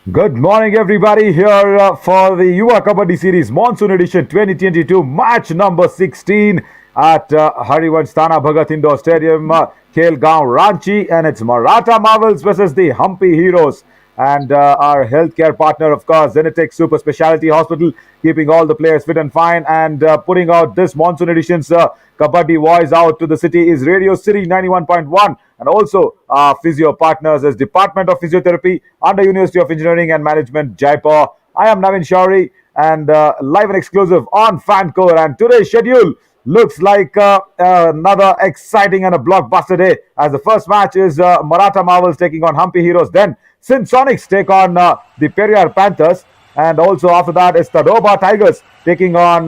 Good morning, everybody. Here for the Yuva Kabaddi series Monsoon edition 2022, match number 16 at Harivansh Thana Bhagat Indoor Stadium, Khelgaon, Ranchi, and it's Maratha Marvels versus the Hampi Heroes. And our healthcare partner, of course, Zenitech Super Speciality Hospital, keeping all the players fit and fine. And putting out this Monsoon edition's Kabaddi voice out to the city is Radio City 91.1. And also, physio partners is Department of Physiotherapy under University of Engineering and Management, Jaipur. I am Navin Shauri and live and exclusive on Fancore. And today's schedule looks like another exciting and a blockbuster day, as the first match is Maratha Marvels taking on Hampi Heroes. Then Sonics take on the Periyar Panthers, and also after that is Tadoba Tigers taking on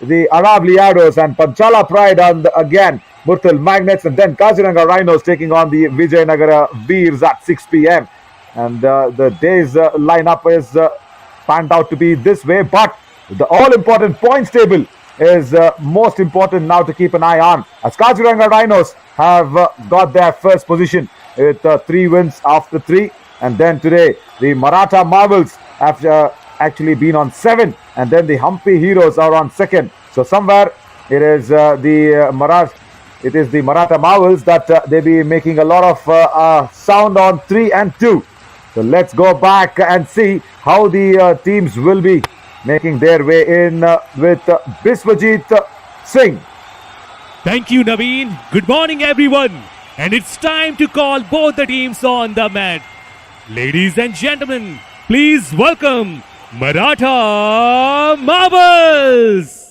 the Arab Liados, and Panchala Pride and again Murthal Magnets, and then Kaziranga Rhinos taking on the Vijayanagara Beers at 6 p.m. And the day's lineup is panned out to be this way, but the all-important points table is most important now to keep an eye on, as Kaziranga Rhinos have got their first position with 3 wins after 3. And then today, the Maratha Marvels have actually been on 7. And then the Hampi Heroes are on 2nd. So somewhere it is the Maratha Marvels that they be making a lot of sound on 3 and 2. So let's go back and see how the teams will be making their way in with Biswajit Singh. Thank you, Naveen. Good morning, everyone. And it's time to call both the teams on the mat. Ladies and gentlemen, please welcome Maratha Marvels.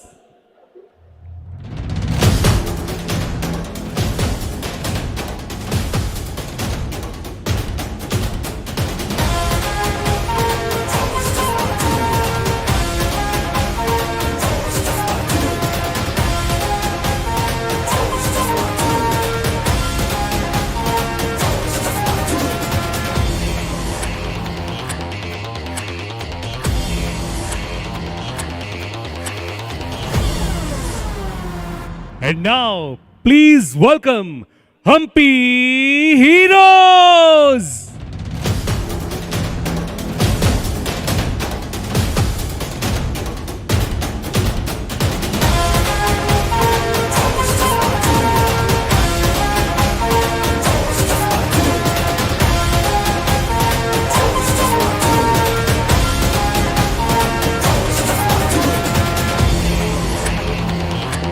And now, please welcome Hampi Heroes!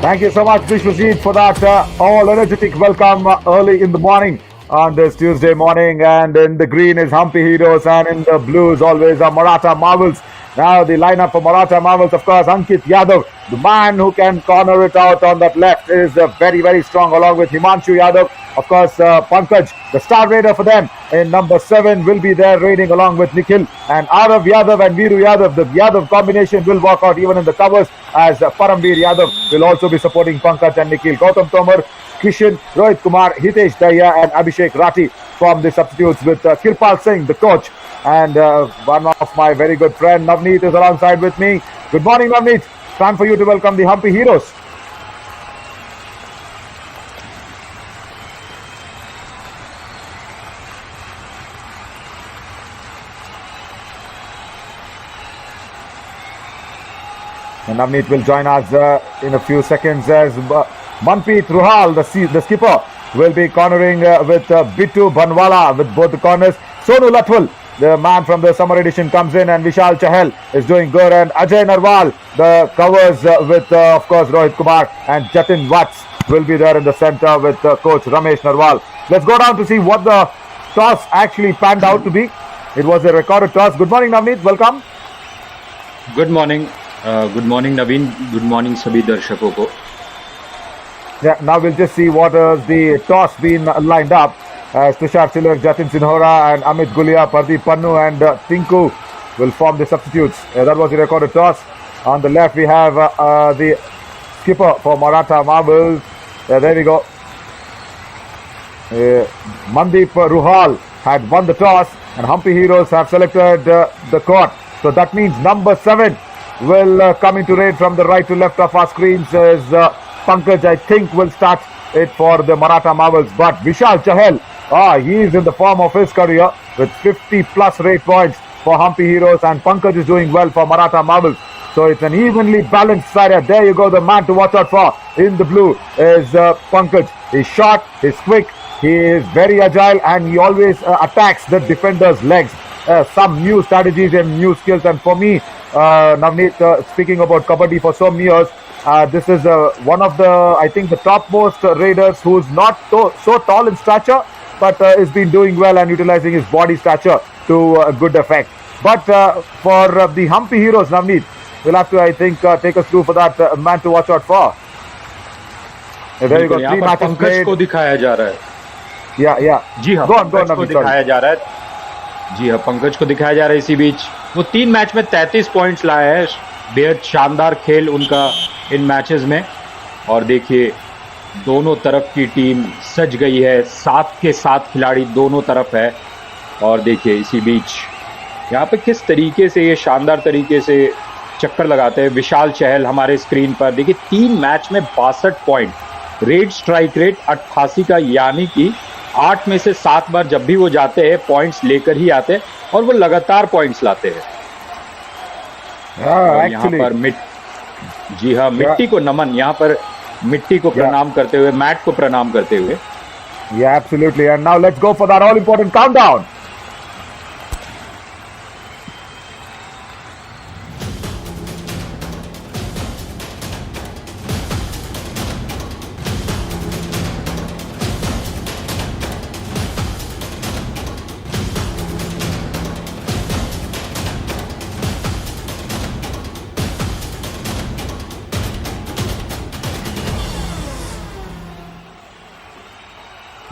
Thank you so much, Vishwajit, for that all energetic welcome early in the morning on this Tuesday morning. And in the green is Hampi Heroes, and in the blues always are Maratha Marvels. Now the lineup for Maratha Marvels, of course, Ankit Yadav, the man who can corner it out on that left, is very, very strong, along with Himanshu Yadav. Of course, Pankaj, the star raider for them, in number 7 will be there raiding along with Nikhil. And Arav Yadav and Viru Yadav, the Yadav combination will work out even in the covers, as Paramveer Yadav will also be supporting Pankaj and Nikhil. Gautam Tomar, Kishan, Rohit Kumar, Hitesh Daya and Abhishek Rati from the substitutes, with Kirpal Singh, the coach. And one of my very good friend, Navneet, is alongside with me. Good morning, Navneet. Time for you to welcome the Hampi Heroes. And Navneet will join us in a few seconds, as Manpreet Ruhal, the skipper, will be cornering with Bittu Banwala with both the corners. Sonu Latwal, the man from the summer edition, comes in, and Vishal Chahal is doing good. And Ajay Narwal, the covers with, of course, Rohit Kumar, and Jatin Watts will be there in the center with coach Ramesh Narwal. Let's go down to see what the toss actually panned out to be. It was a recorded toss. Good morning, Navneet. Welcome. Good morning. Good morning, Naveen. Good morning, Sabhi Darshako ko. Yeah, now we'll just see what has the toss been lined up. Tushar Chilak, Jatin Sinhora, and Amit Gulia, Pardeep Pannu, and Tinku will form the substitutes. That was the recorded toss. On the left, we have the skipper for Maratha Marvels. There we go. Mandeep Ruhal had won the toss, and Hampi Heroes have selected the court. So that means number 7 will come into raid from the right to left of our screens, as Pankaj, I think, will start it for the Maratha Marvels. But Vishal Chahal, he is in the form of his career with 50 plus raid points. for Hampi Heroes, and Pankaj is doing well for Maratha Marbles. So it's an evenly balanced side. There you go, the man to watch out for in the blue is Pankaj. He's short, he's quick, he is very agile, and he always attacks the defender's legs. Some new strategies and new skills. And for me, Navneet, speaking about Kabaddi for so many years, this is one of the, I think, the topmost raiders who's not so tall in stature, but has been doing well and utilizing his body stature to good effect. But for the Hampi Heroes, Navneet, we'll have to, I think, take us through for that man to watch out for. There you go, 3 matches Pankaj played. को दिखाया जा रहा है. Yeah. जी हाँ, Go on, Pankaj को Navneet, दिखाया sorry. जा रहा है. जी हाँ, पंकज को दिखाया जा रहा है. इसी बीच वो 3 मैच में 33 पॉइंट्स लाया है. बेहद शानदार खेल उनका इन मैचेस में. और देखिए, दोनों तरफ की टीम सज गई है. 7 के 7 खिलाड़ी दोनों तरफ है. और देखिए, इसी बीच यहाँ पे किस तरीके से ये शानदार तरीके से चक्कर लगाते हैं विशाल चहल हमारे स्क्रीन पर. देखिए, 3 मैच में 62 पॉइंट, रेड स्ट्राइक रेट 88 का, यानी कि 8 में से 7 बार जब भी वो जाते हैं पॉइंट्स लेकर ही आते हैं, और वो लगातार पॉइंट्स लाते हैं. और यहाँ पर जी हाँ, मिट्टी को नमन, यहाँ पर मिट्टी को प्रणाम करते हुए, मैट को प्रणाम करते हुए. Yeah, absolutely. And now let's go for that all important countdown.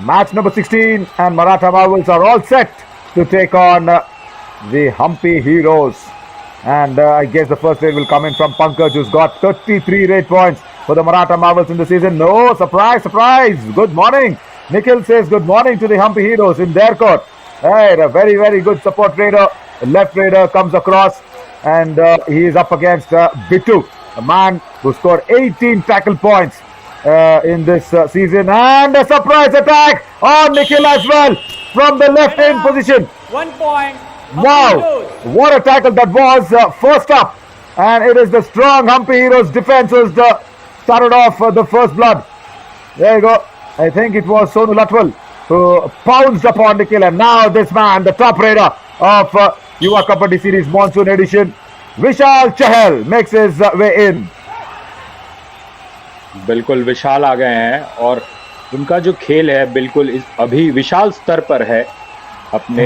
Match number 16, and Maratha Marvels are all set to take on the Hampi Heroes. And I guess the first raid will come in from Pankaj, who's got 33 raid points for the Maratha Marvels in the season. No, surprise. Good morning. Nikhil says good morning to the Hampi Heroes in their court. Right, a very, very good support raider. The left raider comes across, and he is up against Bittu, a man who scored 18 tackle points in this season, and a surprise attack on Nikhil as well from the left hand position. 1 point. Wow, what a tackle that was. First up, and it is the strong Hampi Heroes defense who's started off the first blood. There you go. I think it was Sonu Latwal who pounced upon Nikhil, and now this man, the top raider of Yuva Kabaddi series Monsoon edition, Vishal Chahal, makes his way in. बिल्कुल विशाल आ गए हैं, और उनका जो खेल है बिल्कुल अभी विशाल स्तर पर है. अपने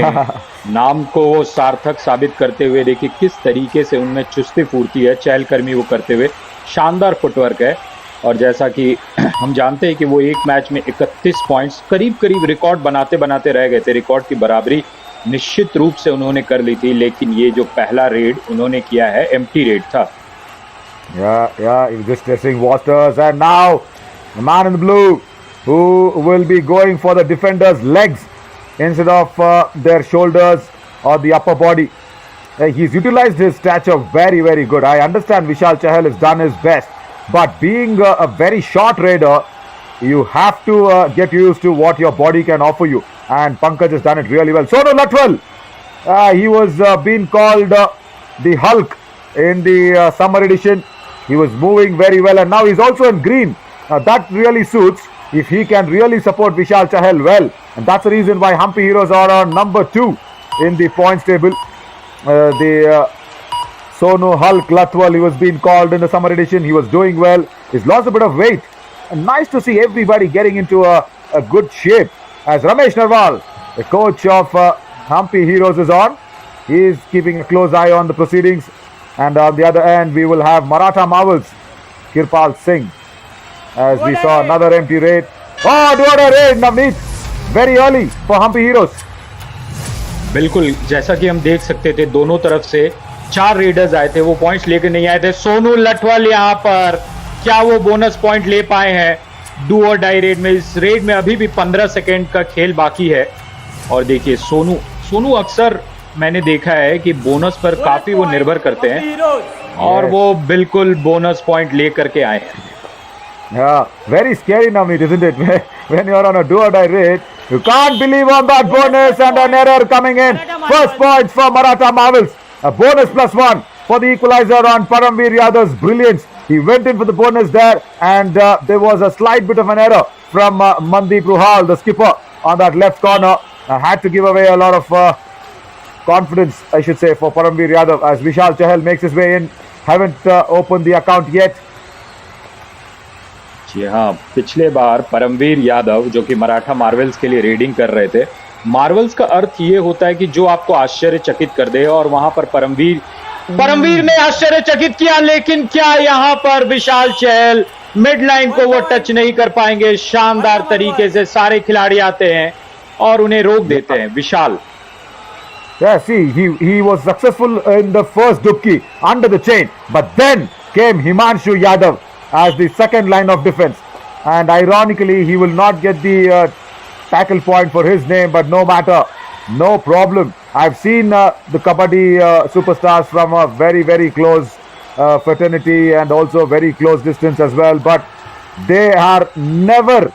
नाम को वो सार्थक साबित करते हुए देखिए किस तरीके से उनमें चुस्ती फुर्ती है, चहलकर्मी वो करते हुए. शानदार फुटवर्क है. और जैसा कि हम जानते हैं कि वो एक मैच में 31 पॉइंट्स करीब रिकॉर्ड बनाते रह गए थे. रिकॉर्ड की बराबरी निश्चित रूप से उन्होंने कर ली थी, लेकिन ये जो पहला रेड उन्होंने किया है एम्प्टी रेड था. Yeah, he was just testing waters, and now the man in the blue who will be going for the defender's legs instead of their shoulders or the upper body. He's utilized his stature very, very good. I understand Vishal Chahal has done his best, but being a very short raider, you have to get used to what your body can offer you, and Pankaj has done it really well. Sonu Latwal, he was being called the Hulk in the summer edition. He was moving very well, and now he's also in green. That really suits if he can really support Vishal Chahal well, and that's the reason why Hampi Heroes are on number 2 in the points table. The Sonu Hulk Latwal, he was being called in the summer edition. He was doing well. He's lost a bit of weight, and nice to see everybody getting into a good shape. As Ramesh Narwal, the coach of Hampi Heroes, is on, he is keeping a close eye on the proceedings. And on the other end, we will have Maratha Marvels, Kirpal Singh, as we saw another empty raid. Oh, what a raid, Navneet! Very early for Hampi Heroes. बिल्कुल, जैसा कि हम देख सकते थे, दोनों तरफ से 4 रेडर्स आए थे. वो पॉइंट्स लेकर नहीं आए थे. सोनू लटवाल यहाँ पर क्या वो बोनस पॉइंट ले पाए हैं डू और डाई रेड में? इस रेड में अभी भी 15 सेकेंड का खेल बाकी है. और देखिए, सोनू अक्सर मैंने देखा है कि बोनस पर काफी वो निर्भर करते हैं, और वो बिल्कुल बोनस पॉइंट ले करके आए हैं. Yeah, very scary, Navneet, isn't it? When you're on a do or die raid, You can't believe on that bonus and an error coming in. First points for Maratha Marvels. A bonus +1 for the equalizer on Paramveer Yadav's brilliance. He went in for the bonus there, and there was a slight bit of an error from Mandeep Ruhal, the skipper, on that left corner. Had to give away a lot of confidence, I should say, for Paramveer Yadav as Vishal Chahal makes his way in. Haven't opened the account yet. जी हाँ, पिछले बार परमवीर यादव जो कि Maratha Marvels के लिए raiding कर रहे थे, Marvels का अर्थ ये होता है कि जो आपको आश्चर्यचकित कर दे, और वहां पर परमवीर ने आश्चर्यचकित किया, लेकिन क्या यहां पर विशाल चहल मिड लाइन को वो टच नहीं कर पाएंगे। शानदार तरीके से सारे खिलाड़ी आते हैं और उन्हें रोक देते हैं। विशाल, Yeah, see, he was successful in the first dubki under the chain, but then came Himanshu Yadav as the second line of defense, and ironically he will not get the tackle point for his name, but no matter, no problem. I've seen the Kabaddi superstars from a very close fraternity and also very close distance as well, but they are never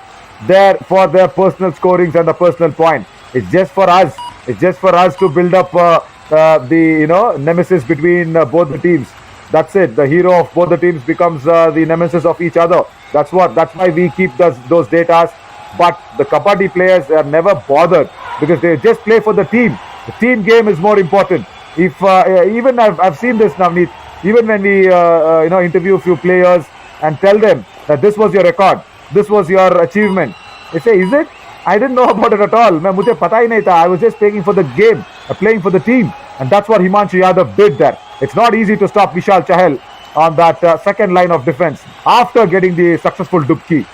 there for their personal scorings and the personal point. It's just for us. It's just for us to build up the nemesis between both the teams. That's it. The hero of both the teams becomes the nemesis of each other. That's why we keep those data. But the Kabaddi players are never bothered because they just play for the team. The team game is more important. If even I've seen this, Navneet. Even when we interview a few players and tell them that this was your record, this was your achievement, they say, "Is it? I didn't know about it at all. मुझे पता ही नहीं था. I was just playing for the game, playing for the team." And that's what Himanshu Yadav did there. It's not easy to stop Vishal Chahal on that second line of defense after getting the successful dubki.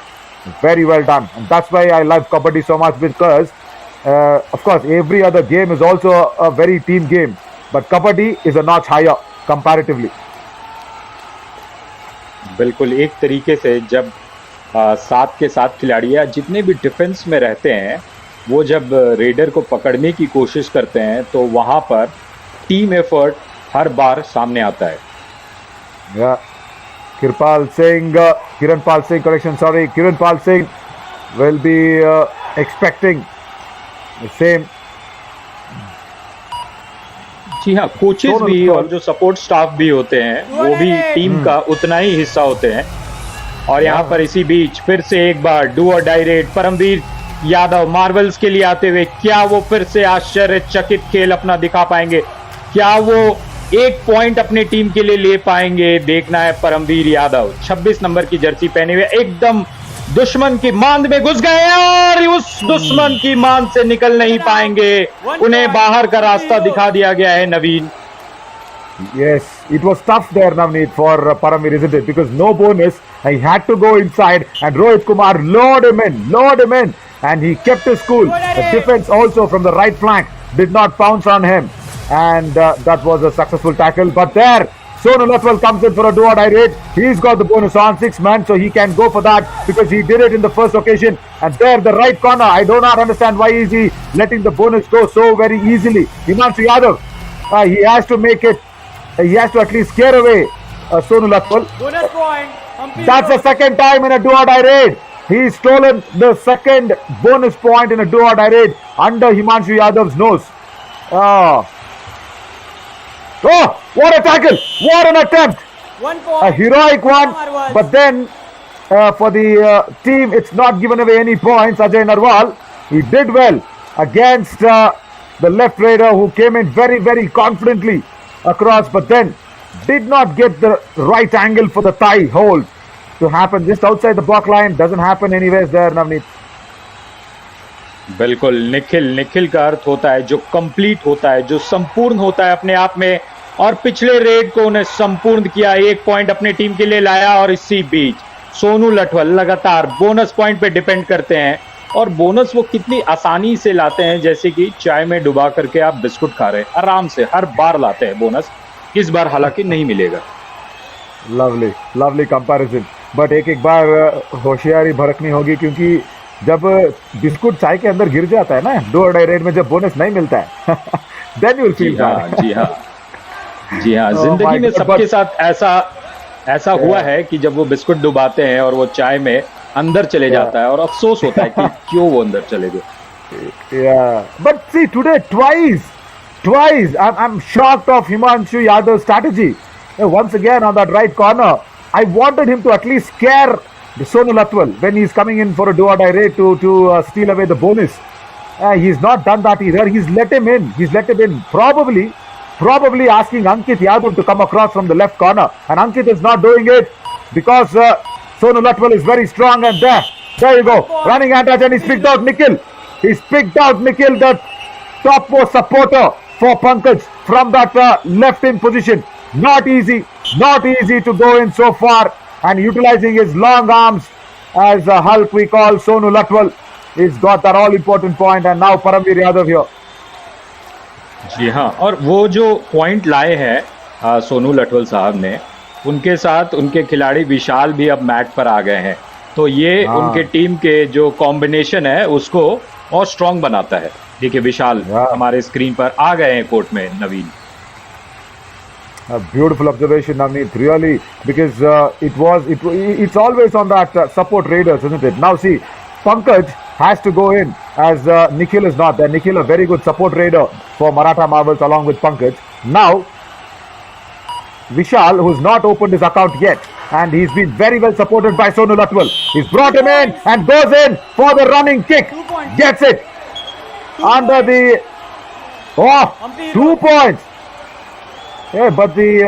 Very well done. And that's why I love Kabaddi so much, because of course every other game is also a very team game, but Kabaddi is a notch higher comparatively. बिल्कुल एक तरीके से जब साथ के साथ खिलाड़ी या जितने भी डिफेंस में रहते हैं, वो जब रेडर को पकड़ने की कोशिश करते हैं तो वहां पर टीम एफर्ट हर बार सामने आता है। Kiranpal Singh will be expecting the same. जी हाँ, कोचेस भी और जो सपोर्ट स्टाफ भी होते हैं वो भी टीम का उतना ही हिस्सा होते हैं। और यहाँ पर इसी बीच फिर से एक बार डू और die raid Paramvir Yadav Marvels के लिए आते हुए, क्या वो फिर से आश्चर्यचकित खेल अपना दिखा पाएंगे? क्या वो एक पॉइंट अपने टीम के लिए ले पाएंगे? देखना है। परमवीर यादव 26 नंबर की जर्सी पहने हुए एकदम दुश्मन की मांद में घुस गए और उस दुश्मन की मांद से निकल नहीं पाएंगे। उन्हें बाहर का रास्ता दिखा दिया गया है। नवीन, Yes, it was tough there, Navneet, for Paramveer, isn't it? Because no bonus, he had to go inside, and Rohit Kumar lured him in, and he kept his cool. The defense also from the right flank did not pounce on him, and that was a successful tackle. But there, Sonu Latwal comes in for a do-or-die raid. He's got the bonus on 6 man, so he can go for that because he did it in the first occasion. And there, the right corner, I do not understand why is he letting the bonus go so very easily. Himanshu Yadav, he has to make it. He has to at least scare away Sonu Latwal. Bonus point. Hampi That's the second time in a do-or-die raid. He's stolen the second bonus point in a do-or-die raid under Himanshu Yadav's nose. Oh, what a tackle! What an attempt! 1 point. A heroic one, Narwal. but then for the team, it's not given away any points. Ajay Narwal, he did well against the left raider who came in very confidently across, but then did not get the right angle for the thigh hold to happen just outside the block line. Doesn't happen anyways there, Navneet. बिल्कुल। निखिल का अर्थ होता है जो complete होता है, जो संपूर्ण होता है अपने आप में, और पिछले रेड को उन्हें संपूर्ण किया, 1 पॉइंट अपनी टीम के लिए लाया। और इसी बीच सोनू लठवल लगातार बोनस पॉइंट पे डिपेंड करते हैं, और बोनस वो कितनी आसानी से लाते हैं, जैसे कि चाय में डुबा करके आप बिस्कुट खा रहे हैं, आराम से हर बार लाते हैं बोनस। इस बार हालांकि नहीं मिलेगा। लवली कंपैरिजन, बट एक बार होशियारी भड़कनी होगी, क्योंकि जब बिस्कुट चाय के अंदर गिर जाता है ना do-or-die रेड में, जब बोनस नहीं मिलता है then you will feel bad. जी हाँ जिंदगी में सबके साथ ऐसा हुआ है कि जब वो बिस्कुट डुबाते हैं और वो चाय में अंदर चले जाता है और अफसोस होता है कि क्यों वो अंदर चले गए। Yeah, but see today twice. I'm shocked of Himanshu Yadav's strategy. Once again on that right corner, I wanted him to at least scare the Sonu Latwal when he's coming in for a do or die raid to steal away the bonus. He's not done that either. He's let him in. Probably asking Ankit Yadav to come across from the left corner, and Ankit is not doing it because Sonu Latwal is very strong. And there you go, running anti, and he's picked out Nikhil. He's picked out Nikhil, the topmost supporter for Pankaj from that left in position. Not easy to go in so far, and utilizing his long arms as a Hulk we call Sonu Latwal. He's got that all important point, and now Paramveer Yadav here. जी हाँ, और वो जो point लाए हैं सोनू लटवल साहब ने, उनके साथ उनके खिलाड़ी विशाल भी अब मैट पर आ गए हैं, तो ये उनके टीम के जो कॉम्बिनेशन है उसको और स्ट्रांग बनाता है. देखिए विशाल हमारे स्क्रीन पर आ गए हैं कोर्ट में. नवीन, A beautiful observation, Navneet, really, because it's always on that support raiders, isn't it? Now see, Pankaj has to go in as Nikhil is not there. Nikhil, a very good support raider for Maratha Marvels along with Pankaj. Now, Vishal, who's not opened his account yet, and he's been very well supported by Sonu Latwal. He's brought him in and goes in for the running kick. Gets it under the 2 points. Yeah, but the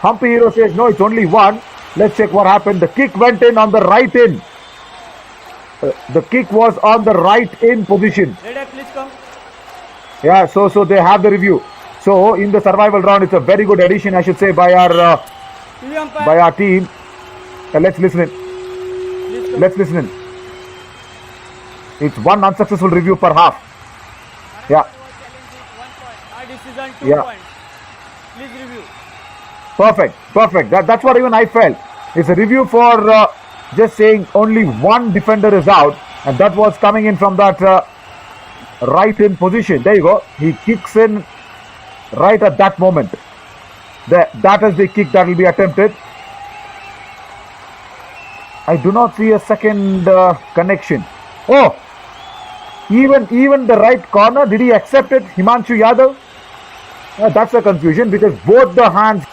Hampi hero says no, it's only one. Let's check what happened. The kick went in on the right in. The kick was on the right in position. Red, please come. Yeah, so they have the review. So in the survival round, it's a very good addition, I should say, by our team. Let's listen in. Let's listen in. It's one unsuccessful review per half. Yeah. Our decision 2 Yeah. points. Please review. Perfect. That's what even I felt. It's a review for just saying only one defender is out, and that was coming in from that right in position. There you go. He kicks in right at that moment. That is the kick that will be attempted. I do not see a second connection. Oh, even the right corner, did he accept it, Himanshu Yadav? That's a confusion because both the hands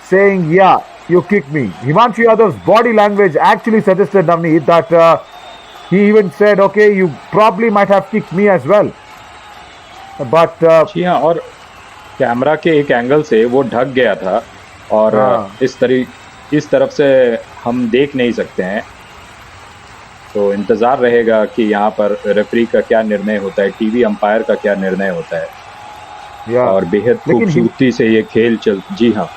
saying, yeah, you kicked me. Himanshu Yadav's body language actually suggested, Navneet, that he even said, okay, you probably might have kicked me as well. But जी हाँ, और camera के एक angle से वो ढक गया था, और इस तरफ से हम देख नहीं सकते हैं, तो इंतज़ार रहेगा कि यहाँ पर रेफरी का क्या निर्णय होता है, टीवी अंपायर का क्या निर्णय होता है. और बेहद खूबसूरती से ये खेल जी हाँ.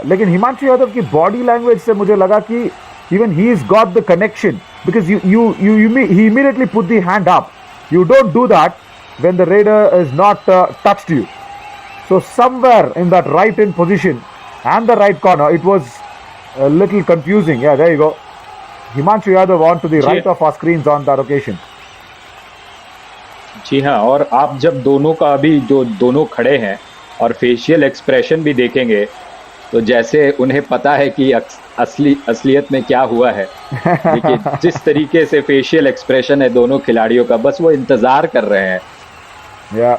लेकिन हिमांशु यादव की बॉडी लैंग्वेज से मुझे लगा कि even he's got the connection, because he immediately put the hand up. You don't do that when the raider is not touched you. So somewhere in that right in position and the right corner, it was a little confusing. Yeah, there you go. Himanshu Yadav on to the right of our screens on that occasion. जी हाँ, और आप जब दोनों का अभी जो दोनों खड़े हैं और फेशियल एक्सप्रेशन भी देखेंगे, तो जैसे उन्हें पता है कि असलियत में क्या हुआ है. देखिए जिस तरीके से फेशियल एक्सप्रेशन है दोनों खिलाड़ियों का, बस वो इंतजार कर रहे हैं. Yeah.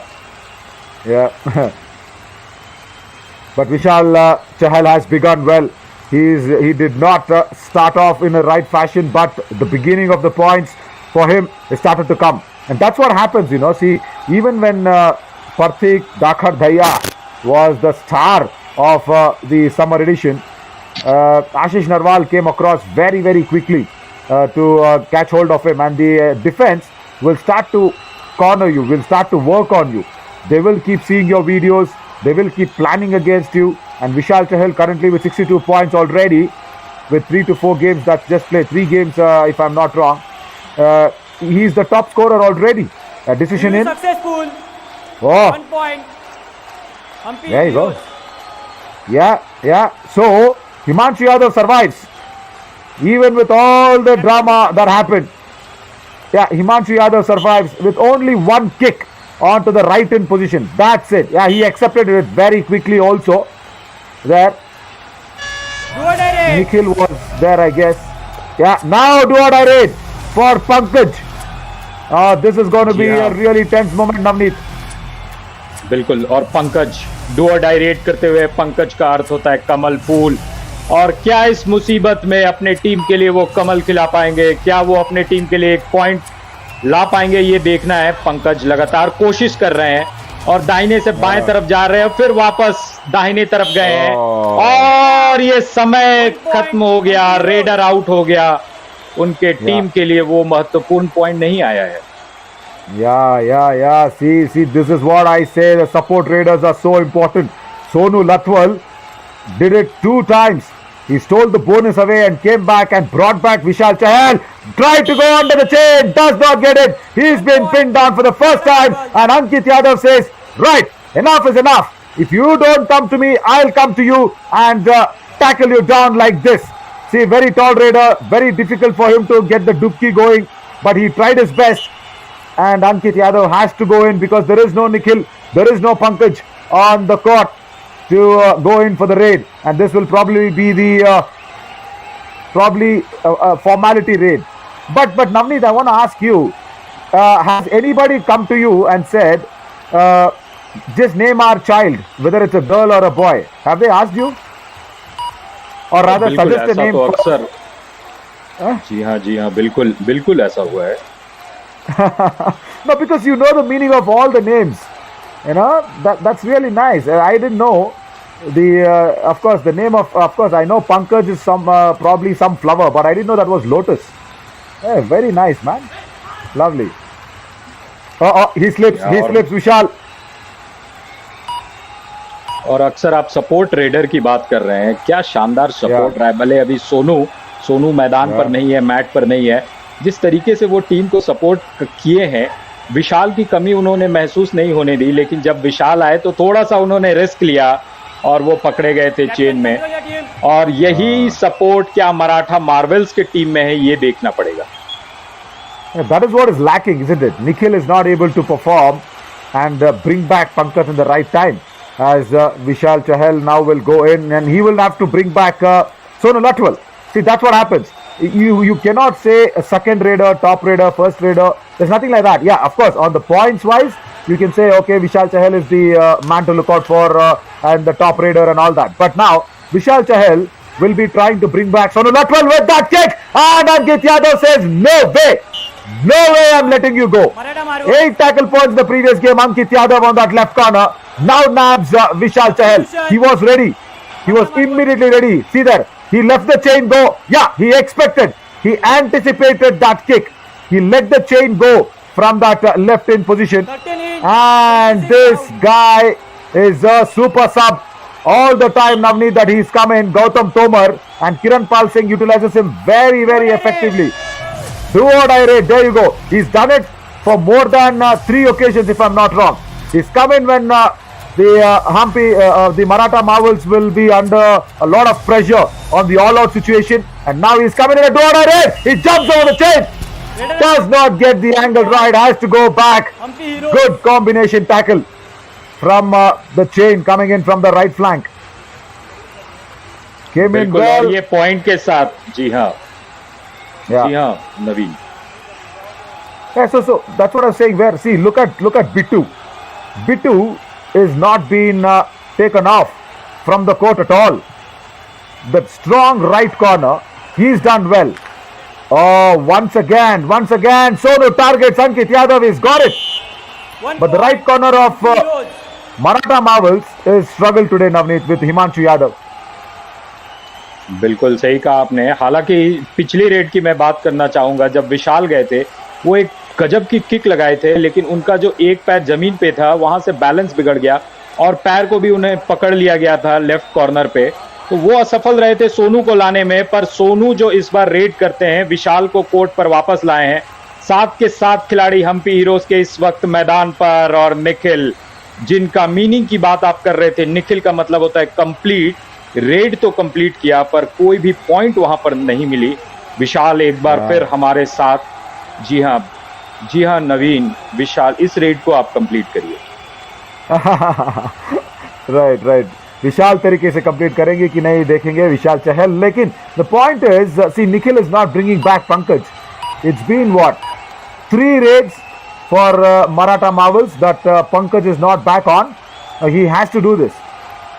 But Vishal Chahal has begun well. He did not start off in a right fashion, but the beginning of the points for him started to come. And that's what happens, you know. See, even when Parthik Dakhar Dhaya was the star of the summer edition, Ashish Narwal came across very, very quickly to catch hold of him. And the defense will start to corner you, will start to work on you. They will keep seeing your videos. They will keep planning against you. And Vishal Chahal currently with 62 points already, with 3 to 4 games that's just played. 3 games, if I'm not wrong. He's the top scorer already. A decision in. Successful. Oh. 1 point. Hampi, There you go. Yeah. So, Himanshu Yadav survives. Even with all the drama that happened. Yeah, Himanshu Yadav survives with only one kick onto the right in position. That's it. Yeah, he accepted it very quickly also. There. Nikhil was there, I guess. Yeah, now do what I read for Pankaj. This is going to be Yeah. a really tense moment, Navneet. बिल्कुल। और Pankaj do और die red करते हुए, पंकज का अर्थ होता है कमल फूल। और क्या इस मुसीबत में अपने टीम के लिए वो कमल खिला पाएंगे, क्या वो अपने टीम के लिए एक पॉइंट ला पाएंगे, ये देखना है। पंकज लगातार कोशिश कर रहे हैं और दाहिने से बाएं तरफ जा रहे हैं, फिर वापस दाहिने तरफ गए हैं और ये समय खत्म हो गया, रेडर आउट हो गया। उनके टीम के लिए वो महत्वपूर्ण पॉइंट नहीं आया है। Yeah. See, this is what I say. The support raiders are so important. Sonu Latwal did it 2 times. He stole the bonus away and came back and brought back Vishal Chahal. Tried to go under the chain, does not get it. He's been pinned down for the first time. And Ankit Yadav says, right, enough is enough. If you don't come to me, I'll come to you and tackle you down like this. See, very tall raider, very difficult for him to get the dubki going. But he tried his best. And Ankit Yadav has to go in because there is no Nikhil, there is no Pankaj on the court to go in for the raid, and this will probably be the formality raid. But Navneet, I want to ask you: has anybody come to you and said, just name our child, whether it's a girl or a boy? Have they asked you, or rather बिल्कुल suggest a ऐसा name? तो अक्सर जी हाँ, बिल्कुल ऐसा हुआ है। No, because you know the meaning of all the names. You know, that's really nice. I didn't know of course, the name of course, I know Pankaj is probably some flower, but I didn't know that was lotus. Hey, very nice, man. Lovely. He slips, Vishal. और अक्सर आप support raider की बात कर रहे हैं, क्या शानदार सपोर्ट रहा है। भले अभी सोनू मैदान पर नहीं है, मैट पर नहीं है, जिस तरीके से वो टीम को सपोर्ट किए हैं, विशाल की कमी उन्होंने महसूस नहीं होने दी। लेकिन जब विशाल आए तो थोड़ा सा उन्होंने रिस्क लिया और वो पकड़े गए थे चेन में। और यही सपोर्ट क्या मराठा मार्वल्स के टीम में है, ये देखना पड़ेगा। That is what is lacking, isn't it? Nikhil is not able to perform and bring back Pankaj in the right time. As Vishal Chahal now will go in and he will have to bring back Sonu Latwal. See, that's what happens. You cannot say a second raider, top raider, first raider. There's nothing like that. Yeah, of course, on the points wise, you can say, okay, Vishal Chahal is the man to look out for and the top raider and all that. But now, Vishal Chahal will be trying to bring back Sonu Latwal with that kick. And Ankit Yadav says, no way. No way I'm letting you go. 8 tackle points in the previous game. Ankit Yadav on that left corner. Now nabs Vishal Chahal. He was ready. He was immediately ready. See there. He left the chain go. Yeah, he expected. He anticipated that kick. He let the chain go from that left in position. And this guy is a super sub. All the time, Navneet, that he's come in. Gautam Tomar and Kiran Pal Singh utilizes him very, very effectively. Do or die raid. There you go. He's done it for more than 3 occasions, if I'm not wrong. He's come in when the Hampi, the Maratha Marvels will be under a lot of pressure on the all-out situation, and now he's coming in a do-or-die raid. He jumps over the chain, does not get the angle right, has to go back. Good combination tackle from the chain coming in from the right flank. Came in well. और ये point के साथ जी हाँ नवीन। Yeah, so that's what I was saying. Where see, look at Bittu. Bittu is not been taken off from the court at all. The strong right corner, he's done well. Oh, once again, Sonu targets Ankit Yadav, he's got it. But the right corner of Maratha Marvels is struggled today, Navneet, with Himanshu Yadav. बिल्कुल सही कहा आपने। हालांकि पिछली red की मैं बात करना चाहूंगा, जब विशाल गए थे वो एक गजब की किक लगाए थे, लेकिन उनका जो एक पैर जमीन पे था वहां से बैलेंस बिगड़ गया और पैर को भी उन्हें पकड़ लिया गया था लेफ्ट कॉर्नर पे, तो वो असफल रहे थे सोनू को लाने में। पर सोनू जो इस बार रेड करते हैं, विशाल को कोर्ट पर वापस लाए हैं। 7 के 7 खिलाड़ी हम्पी हीरोज के इस वक्त मैदान पर, और निखिल जिनका मीनिंग की बात आप कर रहे थे, निखिल का मतलब होता है कंप्लीट। रेड तो कंप्लीट किया पर कोई भी पॉइंट वहां पर नहीं मिली। विशाल एक बार फिर हमारे साथ। जी हाँ नवीन, विशाल इस रेड को आप कंप्लीट करिए। राइट विशाल तरीके से कंप्लीट करेंगे कि नहीं देखेंगे विशाल चहल। लेकिन the point is, see Nikhil is not bringing back Pankaj. It's been what 3 raids for Maratha Marvels that Pankaj is not back on. He has to do this.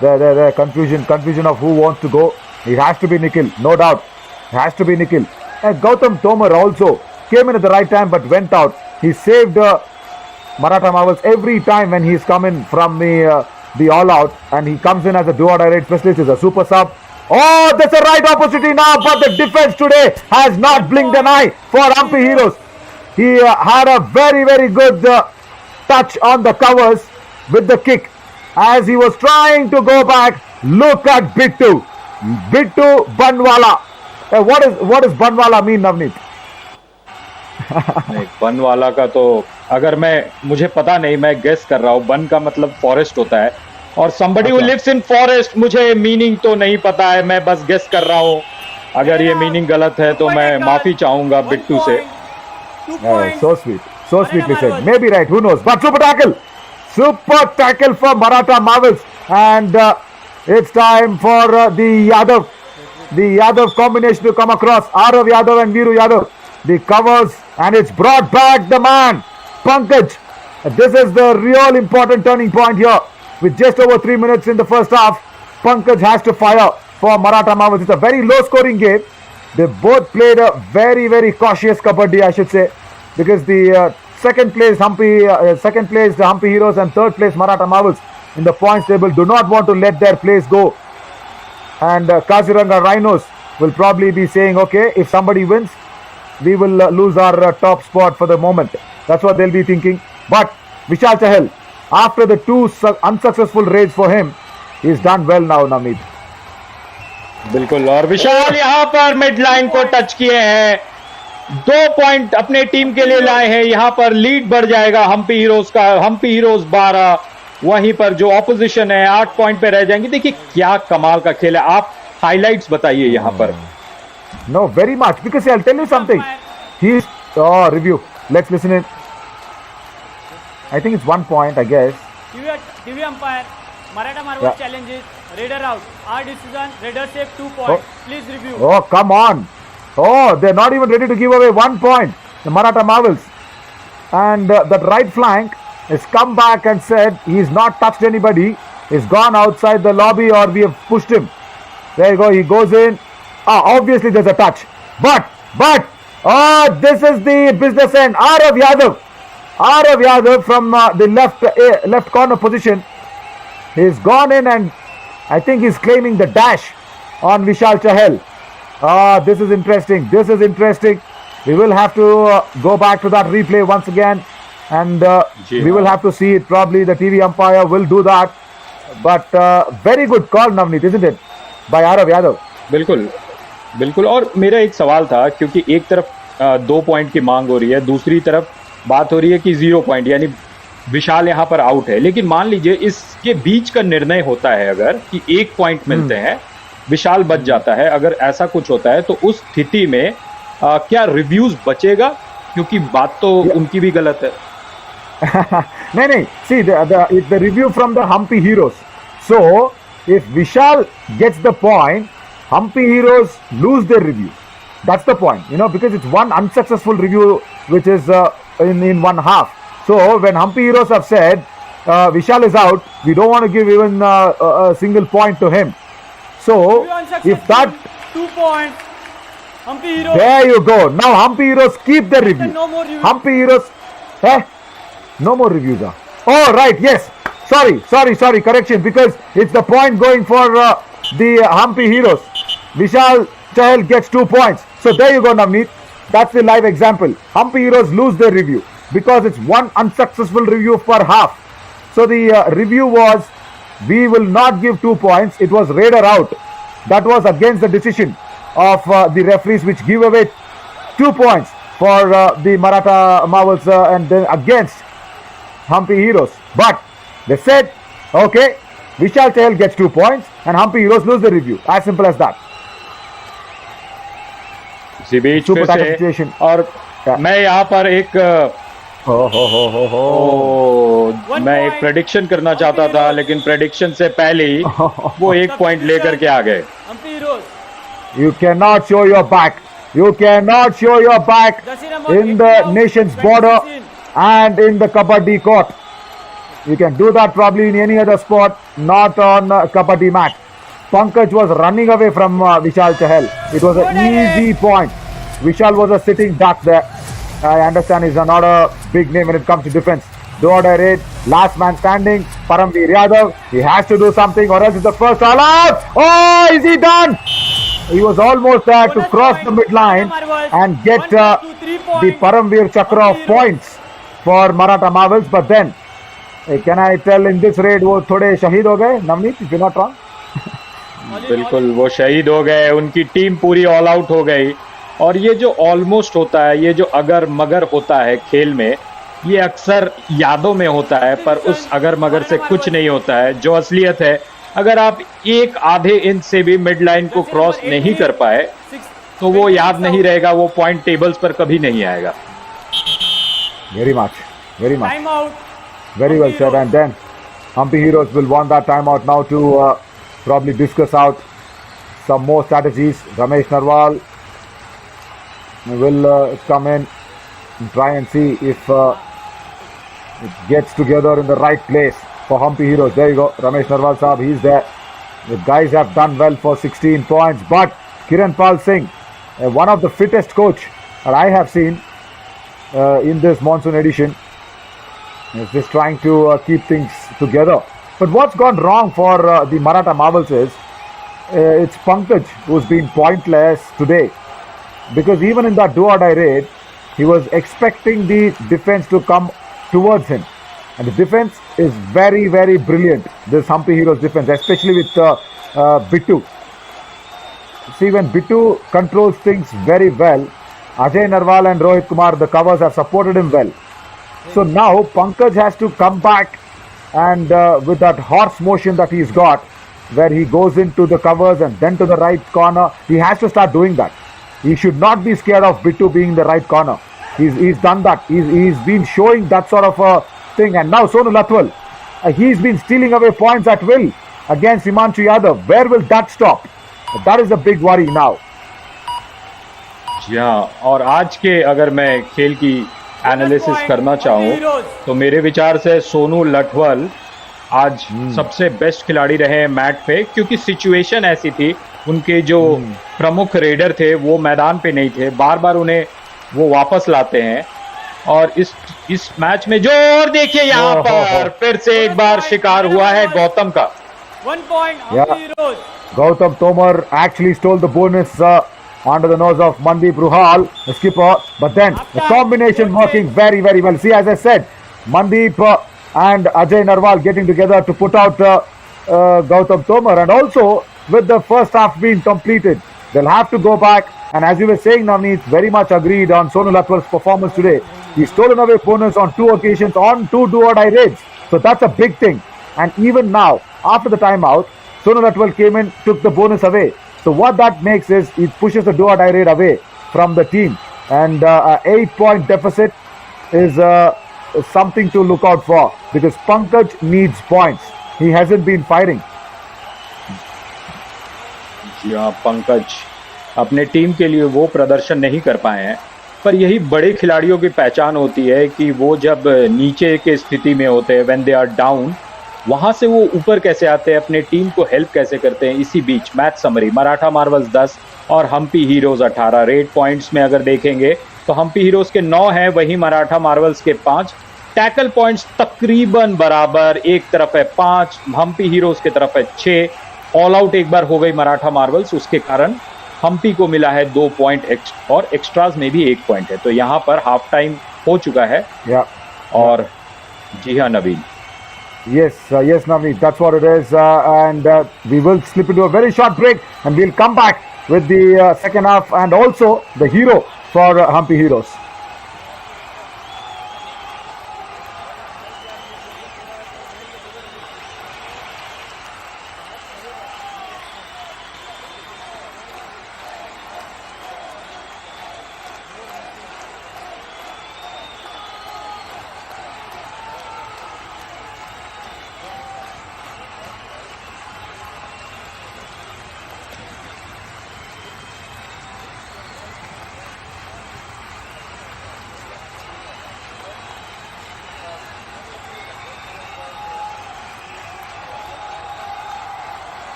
The confusion of who wants to go. It has to be Nikhil, no doubt. It has to be Nikhil. And Gautam Tomar also came in at the right time but went out. He saved Maratha Marvels every time when he's coming from the all out, and he comes in as a do-or-die raid specialist, is a super sub. Oh, there's a right opportunity now, but the defense today has not blinked an eye for Hampi Heroes. He had a very good touch on the covers with the kick as he was trying to go back. Look at Bittu Banwala. What does Banwala mean, Navneet? नहीं, बन वाला का तो अगर मुझे पता नहीं, मैं गेस कर रहा हूँ. बन का मतलब फॉरेस्ट होता है और somebody who lives in forest, मुझे मीनिंग तो नहीं पता है, मैं बस गेस कर रहा हूँ. अगर ये मीनिंग गलत है तो मैं माफी चाहूंगा बिट्टू से. So sweetly said. Maybe right, who knows? But super tackle for Maratha Marvels, and it's time for the Yadav combination to come across. Arav Yadav and Viru Yadav. The covers, and it's brought back the man, Pankaj. This is the real important turning point here. With just over 3 minutes in the first half, Pankaj has to fire for Maratha Marvels. It's a very low scoring game. They both played a very cautious kabaddi, I should say, because the second place the Hampi Heroes and third place Maratha Marvels in the points table do not want to let their place go. And Kaziranga Rhinos will probably be saying, okay, if somebody wins, we will lose our top spot for the moment. That's what they'll be thinking. But Vishal Chahal, after the 2 unsuccessful raids for him, he's done well now, Navneet. बिल्कुल. और विशाल यहाँ पर mid line को touch किए हैं, 2 point अपने team के लिए लाए हैं. यहाँ पर लीड बढ़ जाएगा हम्पी हीरोज का. हम्पी हीरोज 12, वहीं पर जो ऑपोजिशन है 8 पॉइंट पे रह जाएंगे. देखिए क्या कमाल का खेल है. आप हाइलाइट्स बताइए यहाँ पर. No, very much, because I'll tell you something. He's review. Let's listen in. I think it's 1 point, I guess. TV umpire, Maratha Marvels challenges, Raider out. Our decision, Raider save 2 points. Please review. Oh, come on. Oh, they're not even ready to give away 1 point. The Maratha Marvels. And that right flank has come back and said he's not touched anybody. He's gone outside the lobby, or we have pushed him. There you go. He goes in. Obviously there's a touch. But, this is the business end. Arav Yadav from the left corner position. He's gone in, and I think he's claiming the dash on Vishal Chahal. This is interesting. We will have to go back to that replay once again, and we will have to see it. Probably the TV umpire will do that. But very good call, Navneet, isn't it? By Arav Yadav. बिल्कुल. और मेरा एक सवाल था, क्योंकि एक तरफ 2 point की मांग हो रही है, दूसरी तरफ बात हो रही है कि 0 पॉइंट, यानी विशाल यहाँ पर आउट है. लेकिन मान लीजिए इसके बीच का निर्णय होता है अगर कि 1 पॉइंट मिलते हैं, विशाल बच जाता है, अगर ऐसा कुछ होता है तो उस स्थिति में क्या रिव्यूज बचेगा? क्योंकि बात तो उनकी भी गलत है. नहीं. See the review from the Hampi Heroes. So if Vishal gets the point, Hampi Heroes lose their review. That's the point, because it's one unsuccessful review which is in one half. So when Hampi Heroes have said Vishal is out, we don't want to give even a single point to him. So if that 2 points, Hampi Heroes. There you go. Now Hampi Heroes keep the review. No more reviews. Hampi Heroes, no more reviews. Oh right, yes. Sorry. Correction, because it's the point going for the Hampi Heroes. Vishal Chahal gets 2 points. So there you go, Navneet. That's the live example. Hampi Heroes lose their review because it's one unsuccessful review per half. So the review was, we will not give 2 points. It was Raider out. That was against the decision of the referees, which give away 2 points for the Maratha Marvels and then against Hampi Heroes. But they said, okay, Vishal Chahal gets 2 points and Hampi Heroes lose the review. As simple as that. इसी बीच फिर से, और मैं यहाँ पर एक मैं एक प्रेडिक्शन करना चाहता था, लेकिन प्रेडिक्शन से पहले ही वो 1 पॉइंट लेकर के आ गए. You cannot show your back. You cannot show your back Jersey number in 18 the out, nation's 20 border season. and in the Kabaddi court. You can do that probably in any other sport, not on Kabaddi match. Pankaj was running away from Vishal Chahal. It was an easy point. Vishal was a sitting duck there. I understand he's not a big name when it comes to defense. Do or die raid, last man standing, Paramveer Yadav. He has to do something or else it's the first all out. Oh, is he done? He was almost there to cross the midline and get the Paramveer Chakra of points for Maratha Marvels. But then, can I tell in this raid वो थोड़े शहीद हो गए Navneet, if you're not wrong? बिल्कुल वो शहीद हो गए, उनकी टीम पूरी ऑल आउट हो गई। और ये जो ऑलमोस्ट होता है, ये जो अगर मगर होता है खेल में, ये अक्सर यादों में होता है, पर उस अगर मगर से कुछ नहीं होता है। जो असलियत है, अगर आप एक आधे इंच से भी मिड लाइन को क्रॉस नहीं कर पाए तो वो याद नहीं रहेगा, वो पॉइंट टेबल्स पर कभी नहीं आएगा। Very much. Time out. Very well said. And then Hampi Heroes will want that timeout now to probably discuss out some more strategies. Ramesh Narwal will come in and try and see if it gets together in the right place for Hampi Heroes. There you go. Ramesh Narwal Saab, he's there. The guys have done well for 16 points. But Kiran Pal Singh, one of the fittest coach that I have seen in this monsoon edition, is just trying to keep things together. But what's gone wrong for the Maratha Marvels is it's Pankaj who's been pointless today. Because even in that do-or-die raid, he was expecting the defense to come towards him. And the defense is very, very brilliant, this Hampi Heroes defense, especially with Bittu. See, when Bittu controls things very well, Ajay Narwal and Rohit Kumar, the covers, have supported him well. So now Pankaj has to come back and with that horse motion that he's got, where he goes into the covers and then to the right corner, he has to start doing that. He should not be scared of Bittu being in the right corner. He's done that. He's been showing that sort of a thing. And now Sonu Latwal, he's been stealing away points at will against Himanshu Yadav. Where will that stop? That is a big worry now. जी हाँ, और आज के अगर मैं खेल की analysis करना चाहूँ तो मेरे विचार से सोनू लठवल आज सबसे बेस्ट खिलाड़ी रहे हैं मैट पे, क्योंकि सिचुएशन ऐसी थी, उनके जो प्रमुख रेडर थे वो मैदान पे नहीं थे, बार बार उन्हें वो वापस लाते हैं। और इस मैच में जो, और देखिए यहाँ पर फिर से एक बार शिकार हुआ है गौतम का। 1 point. Gautam Tomar actually stole the bonus under the nose of Mandeep Ruhal, the skipper. But then the combination working very, very well. See, as I said, Mandeep and Ajay Narwal getting together to put out Gautam Tomar. And also, with the first half being completed, they'll have to go back. And as you were saying, Navneet, very much agreed on Sonu Latwal's performance today. He's stolen away opponents on 2 occasions on 2 do-or-die raids. So that's a big thing. And even now, after the timeout, Sonu Latwal came in, took the bonus away. So what that makes is it pushes the do-or-die raid away from the team. And an 8-point deficit is something to look out for, because Pankaj needs points. He hasn't been firing. जी हाँ, पंकज अपने team के लिए वो प्रदर्शन नहीं कर पाए हैं, पर यही बड़े खिलाड़ियों की पहचान होती है कि वो जब नीचे के स्थिति में होते हैं, व्हेन दे आर डाउन, वहां से वो ऊपर कैसे आते हैं, अपने टीम को हेल्प कैसे करते हैं। इसी बीच मैच समरी, मराठा मार्वल्स 10 और हम्पी हीरोज 18। रेड पॉइंट्स में अगर देखेंगे तो हम्पी हीरोज के 9 हैं, वहीं मराठा मार्वल्स के 5। टैकल पॉइंट्स तकरीबन बराबर, एक तरफ है 5, हम्पी हीरोज की तरफ है 6। ऑल आउट एक बार हो गई मराठा मार्वल्स, उसके कारण हम्पी को मिला है 2 पॉइंट और एक्स्ट्राज में भी 1 पॉइंट है। तो यहाँ पर हाफ टाइम हो चुका है। और जी हाँ नवीन, Yes, Navneet, that's what it is. And we will slip into a very short break and we'll come back with the second half and also the hero for Hampi Heroes.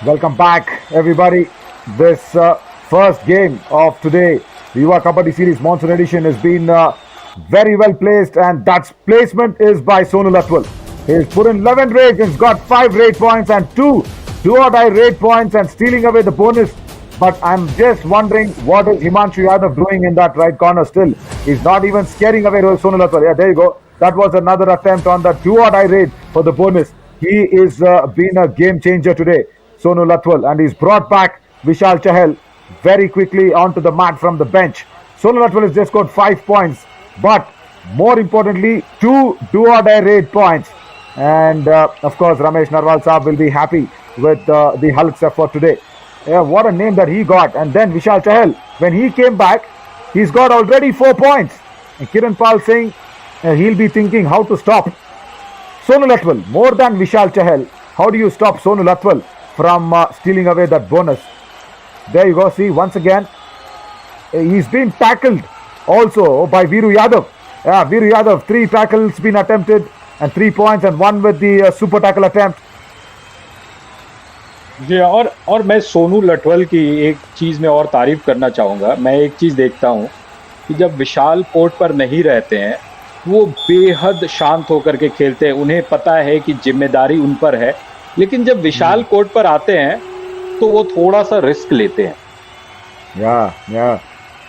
Welcome back, everybody. This first game of today, the Yuva Kabaddi Series Monsoon edition, has been very well placed, and that placement is by Sonu Latwal. He's put in 11 raids, he's got 5 raid points and 2 do-or-die raid points and stealing away the bonus. But I'm just wondering, what is Himanshu Yadav doing in that right corner still? He's not even scaring away Sonu Latwal. Yeah, there you go. That was another attempt on the do-or-die raid for the bonus. He is been a game changer today, Sonu Latwal, and he's brought back Vishal Chahal very quickly onto the mat from the bench. Sonu Latwal has just got 5 points, but more importantly, 2 do-or-die raid points. And of course, Ramesh Narwal Saab will be happy with the Hulk's effort today. Yeah, what a name that he got. And then Vishal Chahal, when he came back, he's got already 4 points. And Kiran Pal saying he'll be thinking how to stop Sonu Latwal more than Vishal Chahal. How do you stop Sonu Latwal from stealing away that bonus? There you go. See, once again, he's been tackled also by Viru Yadav. Yeah, Viru Yadav, 3 tackles been attempted and 3 points, and 1 with the super tackle attempt. जी, और मैं सोनू लटवल की एक चीज़ में और तारीफ करना चाहूँगा. मैं एक चीज़ देखता हूँ कि जब विशाल कोर्ट पर नहीं रहते हैं, वो बेहद शांत होकर के खेलते हैं. उन्हें पता है कि जिम्मेदारी उन पर है, लेकिन जब विशाल कोर्ट पर आते हैं तो वो थोड़ा सा रिस्क लेते हैं. Yeah,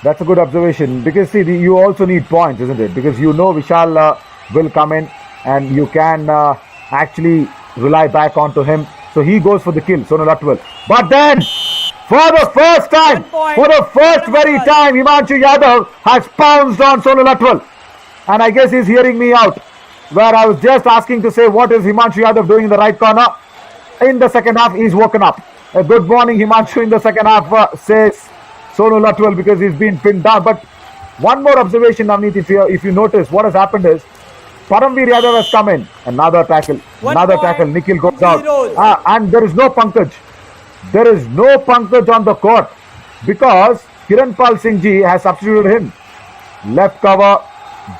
that's a good observation, because see, you also need points, isn't it? Because you know Vishal will come in and you can actually rely back onto him. So he goes for the kill, Sonu Latwal. But then, for the first time, for the first very time, Himanshu Yadav has pounced on Sonu Latwal. And I guess he's hearing me out, where I was just asking to say, what is Himanshu Yadav doing in the right corner? In the second half, he's woken up. Good morning, Himanshu, in the second half, says Sonu Latwal, because he's been pinned down. But one more observation, Navneet, if you notice, what has happened is, Paramveer Yadav has come in. Another tackle. Nikhil goes out. And there is no Pankaj. There is no Pankaj on the court, because Kiran Pal Singh Ji has substituted him. Left cover.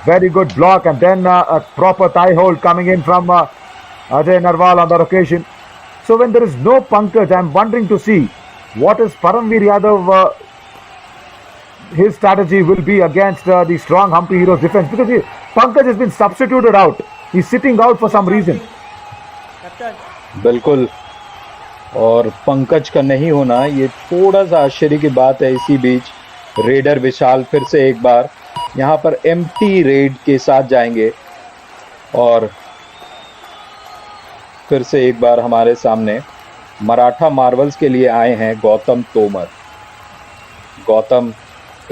Very good block. And then a proper thigh hold coming in from Ajay Narwal on that occasion. So when there is no Pankaj, I'm wondering to see what is Paramveer Yadav, his strategy will be against the strong Hampi Heroes defense, because Pankaj has been substituted out. He's sitting out for some reason. बिल्कुल. और पंकज का नहीं होना ये थोड़ा सा आश्चर्य की बात है. इसी बीच रेडर विशाल फिर से एक बार यहाँ पर एम्प्टी रेड के साथ जाएंगे, और फिर से एक बार हमारे सामने मराठा मार्वल्स के लिए आए हैं गौतम तोमर. गौतम,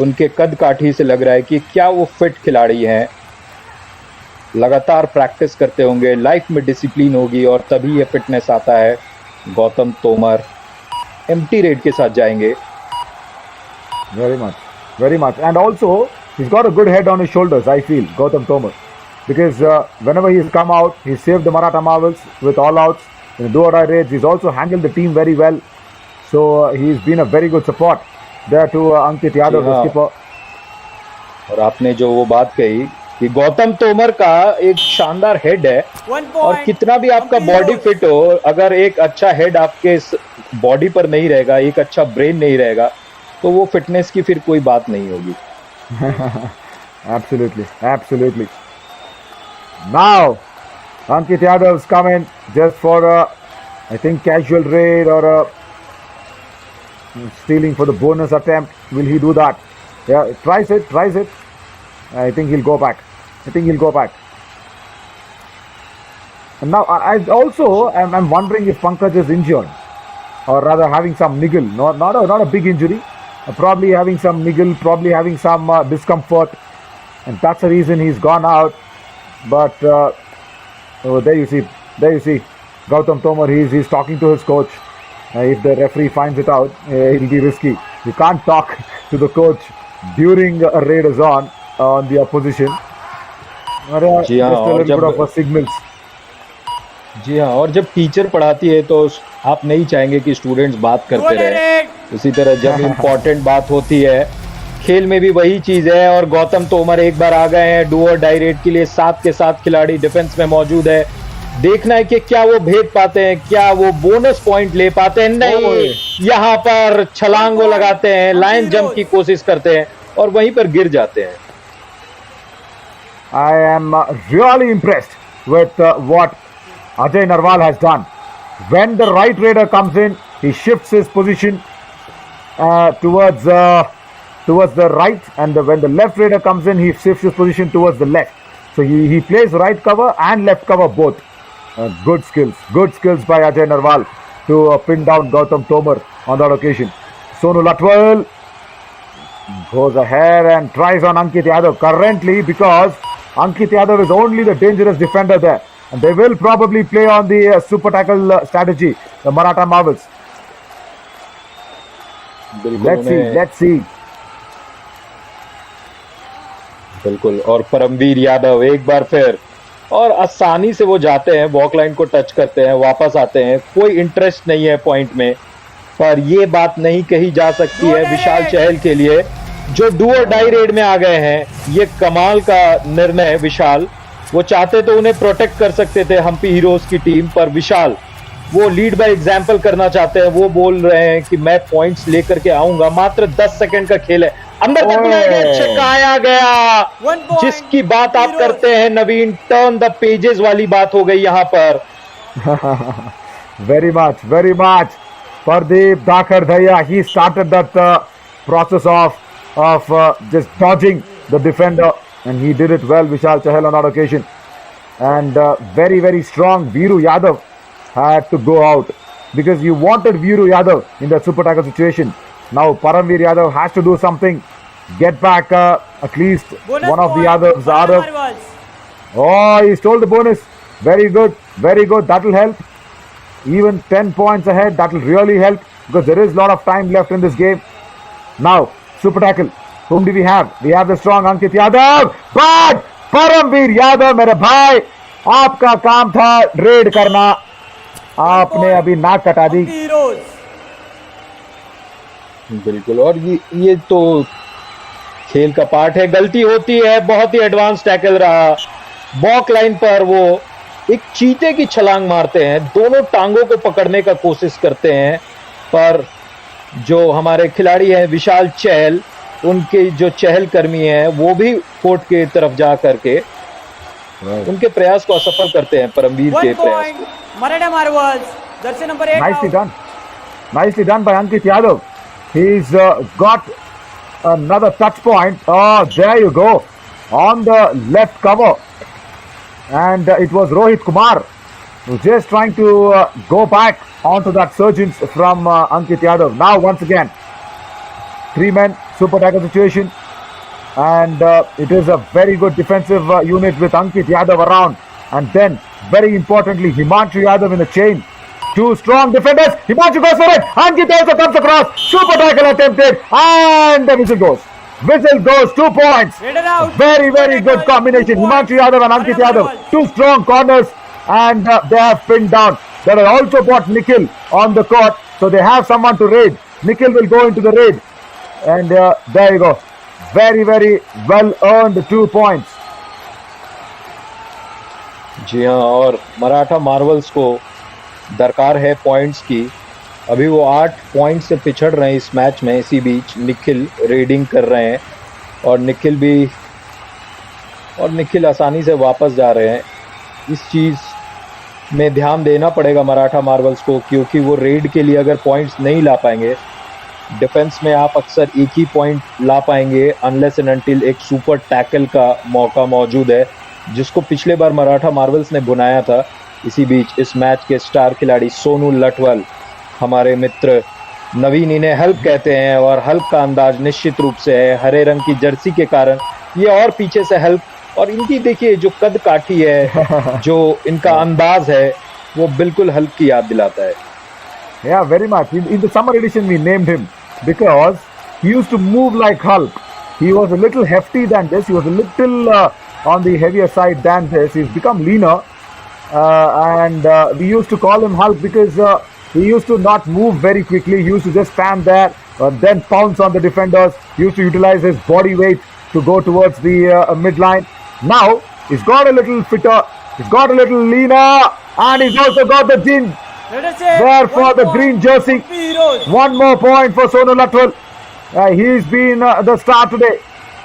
उनके कद काठी से लग रहा है कि क्या वो फिट खिलाड़ी हैं. लगातार प्रैक्टिस करते होंगे, लाइफ में डिसिप्लिन होगी, और तभी ये फिटनेस आता है. गौतम तोमर एम्प्टी रेड के साथ जाएंगे. Very much. And also, he's got a good head on his shoulders, I feel, Gautam Tomar. Because whenever he's come out, he's saved the Maratha Marvels with all outs. In the do-or-die raids, he's also handled the team very well. So he's been a very good support there to Ankit Yadav, the skipper. और आपने जो वो बात कही कि गौतम तोमर का एक शानदार हेड है, और कितना भी आपका बॉडी फिट हो, अगर एक अच्छा हेड आपके बॉडी पर नहीं रहेगा, एक अच्छा ब्रेन नहीं रहेगा, तो वो फिटनेस की फिर कोई बात नहीं होगी. Absolutely. Now, Ankit Yadav's come in just for I think casual raid or stealing for the bonus attempt. Will he do that? Yeah, tries it. I think he'll go back. And now I'm wondering if Pankaj is injured, or rather having some niggle. Not a big injury. Probably having some niggle, probably having some discomfort, and that's the reason he's gone out. But there you see, Gautam Tomar, he's talking to his coach. If the referee finds it out, it'll be risky. You can't talk to the coach during a raid is on the opposition. Just a little bit of a signals. जी हाँ, और जब teacher पढ़ाती है तो आप नहीं चाहेंगे कि स्टूडेंट्स बात करते रहे. उसी तरह जब इम्पोर्टेंट बात होती है, खेल में भी वही चीज है. और गौतम तोमर एक बार आ गए हैं डू और डाई रेड के लिए. 7 के 7 खिलाड़ी डिफेंस में मौजूद है. देखना है कि क्या वो भेद पाते हैं, क्या वो बोनस पॉइंट ले पाते हैं। नहीं, यहाँ पर छलांग वो लगाते हैं, लाइन जंप की कोशिश करते हैं और वहीं पर गिर जाते हैं। I am really impressed with what Ajay Narwal has done. When the right raider comes in, he shifts his position towards the right, and when the left raider comes in, he shifts his position towards the left. So he plays right cover and left cover both. Good skills by Ajay Narwal to pin down Gautam Tomar on that occasion. Sonu Latwal goes ahead and tries on Ankit Yadav currently, because Ankit Yadav is only the dangerous defender there, and they will probably play on the super tackle strategy, the Maratha Marvels. Let's see. बिल्कुल, और परमवीर यादव एक बार फिर, और आसानी से वो जाते हैं, वॉक लाइन को टच करते हैं, वापस आते हैं, कोई इंटरेस्ट नहीं है पॉइंट में। पर ये बात नहीं कही जा सकती है विशाल चहल के लिए, जो डू और डाई रेड में आ गए हैं। ये कमाल का निर्णय विशाल, वो चाहते तो उन्हें प्रोटेक्ट कर सकते थे हम्पी हीरोज की टीम, पर विशाल वो लीड बाय एग्जांपल करना चाहते हैं। वो बोल रहे हैं कि मैं पॉइंट्स लेकर के आऊंगा, मात्र 10 सेकंड का खेल है। अंदर तक छकाया गया, जिसकी बात आप करते हैं नवीन, टर्न द पेजेस वाली बात हो गई यहाँ पर। very much Pardeep Dakar Dhaya, he started that process of just dodging the defender, and he did it well, Vishal Chahal, on that occasion. And very strong Viru Yadav had to go out, because you wanted Viru Yadav in that super tackle situation. Now Paramveer Yadav has to do something, get back at least one of the others. Oh, he stole the bonus. Very good. That will help. Even 10 points ahead, that will really help, because there is a lot of time left in this game. Now, super tackle. Whom do we have? We have the strong Ankit Yadav. But Paramveer Yadav, मेरे भाई, आपका काम था red करना, आपने अभी नाक कटा दी। बिल्कुल, और ये तो खेल का पार्ट है, गलती होती है। बहुत ही एडवांस टैकल रहा, वॉक लाइन पर वो एक चीते की छलांग मारते हैं, दोनों टांगों को पकड़ने का कोशिश करते हैं, पर जो हमारे खिलाड़ी हैं विशाल चहल, उनके जो चहल कर्मी हैं, वो भी कोर्ट के तरफ जा करके उनके प्रयास को असफल करते हैं, परमवीर के प्रयास को। Maratha Marvels, Jersey number 8, nicely done by Ankit Yadav. He's got another touch point. Oh, there you go, on the left cover. And it was Rohit Kumar who was just trying to go back onto that surgence from Ankit Yadav. Now once again, 3 men super tackle situation, and it is a very good defensive unit with Ankit Yadav around, and then very importantly Himanshu Yadav in the chain. 2 strong defenders. Himanshu goes for it. Ankit also comes across. Super tackle attempted, and the whistle goes. 2 points. Very good combination. Himanshu Yadav and Ankit Yadav, 2 strong corners, and they have pinned down. They have also got Nikhil on the court, so they have someone to raid. Nikhil will go into the raid, and there you go. Very well earned 2 points. जी हाँ, और Maratha Marvels को दरकार है points की। अभी वो 8 point से पिछड़ रहे हैं इस मैच में। इसी बीच निखिल रेडिंग कर रहे हैं, और निखिल आसानी से वापस जा रहे हैं। इस चीज़ में ध्यान देना पड़ेगा मराठा मार्वल्स को, क्योंकि वो रेड के लिए अगर पॉइंट्स नहीं ला पाएंगे, डिफेंस में आप अक्सर एक ही पॉइंट ला पाएंगे अनलेस एंड अनटिल एक सुपर टैकल का मौका मौजूद है, जिसको पिछले बार मराठा मार्वल्स ने बुनाया था। इसी बीच इस मैच के स्टार खिलाड़ी सोनू लटवल, हमारे मित्र नवीन इन्हें हल्क कहते हैं, और हल्क का अंदाज निश्चित रूप से है, हरे रंग की जर्सी के कारण ये और पीछे से हल्क, और इनकी देखिए जो कद काठी है, जो इनका अंदाज है, वो बिल्कुल हल्क की याद दिलाता है। Yeah, very much. In the summer edition we named him because he used to move like Hulk. He was a little hefty than this. He was a little on the heavier side than this. He's become leaner, and we used to call him Hulk because he used to not move very quickly. He used to just stand there, then pounce on the defenders. He used to utilize his body weight to go towards the midline. Now he's got a little fitter. He's got a little leaner. And he's also got the gin Raider save. there for 1 the point. green jersey. Hampi Heroes. One more point for Sonu Latwal. He's been the star today.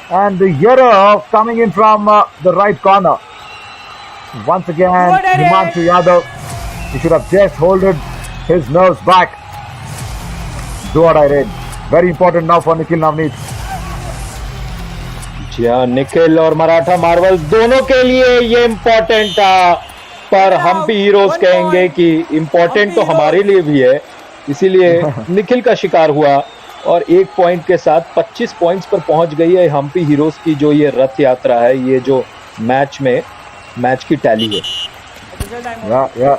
And the error coming in from the right corner. Once again, What a Himanshu Yadav. He should have just holded his nerves back. Do what I read. Very important now for Nikhil Navneet. जी हाँ, निखिल और Maratha Marvels दोनों के लिए ये important था, पर Hampi heroes कहेंगे कि इम्पोर्टेंट तो हमारे लिए भी है, इसीलिए निखिल का शिकार हुआ और 1 पॉइंट के साथ 25 पॉइंट्स पर पहुंच गई है हम्पी हीरोज की जो ये रथ यात्रा है, ये जो मैच की टैली है। Official time out. Yeah.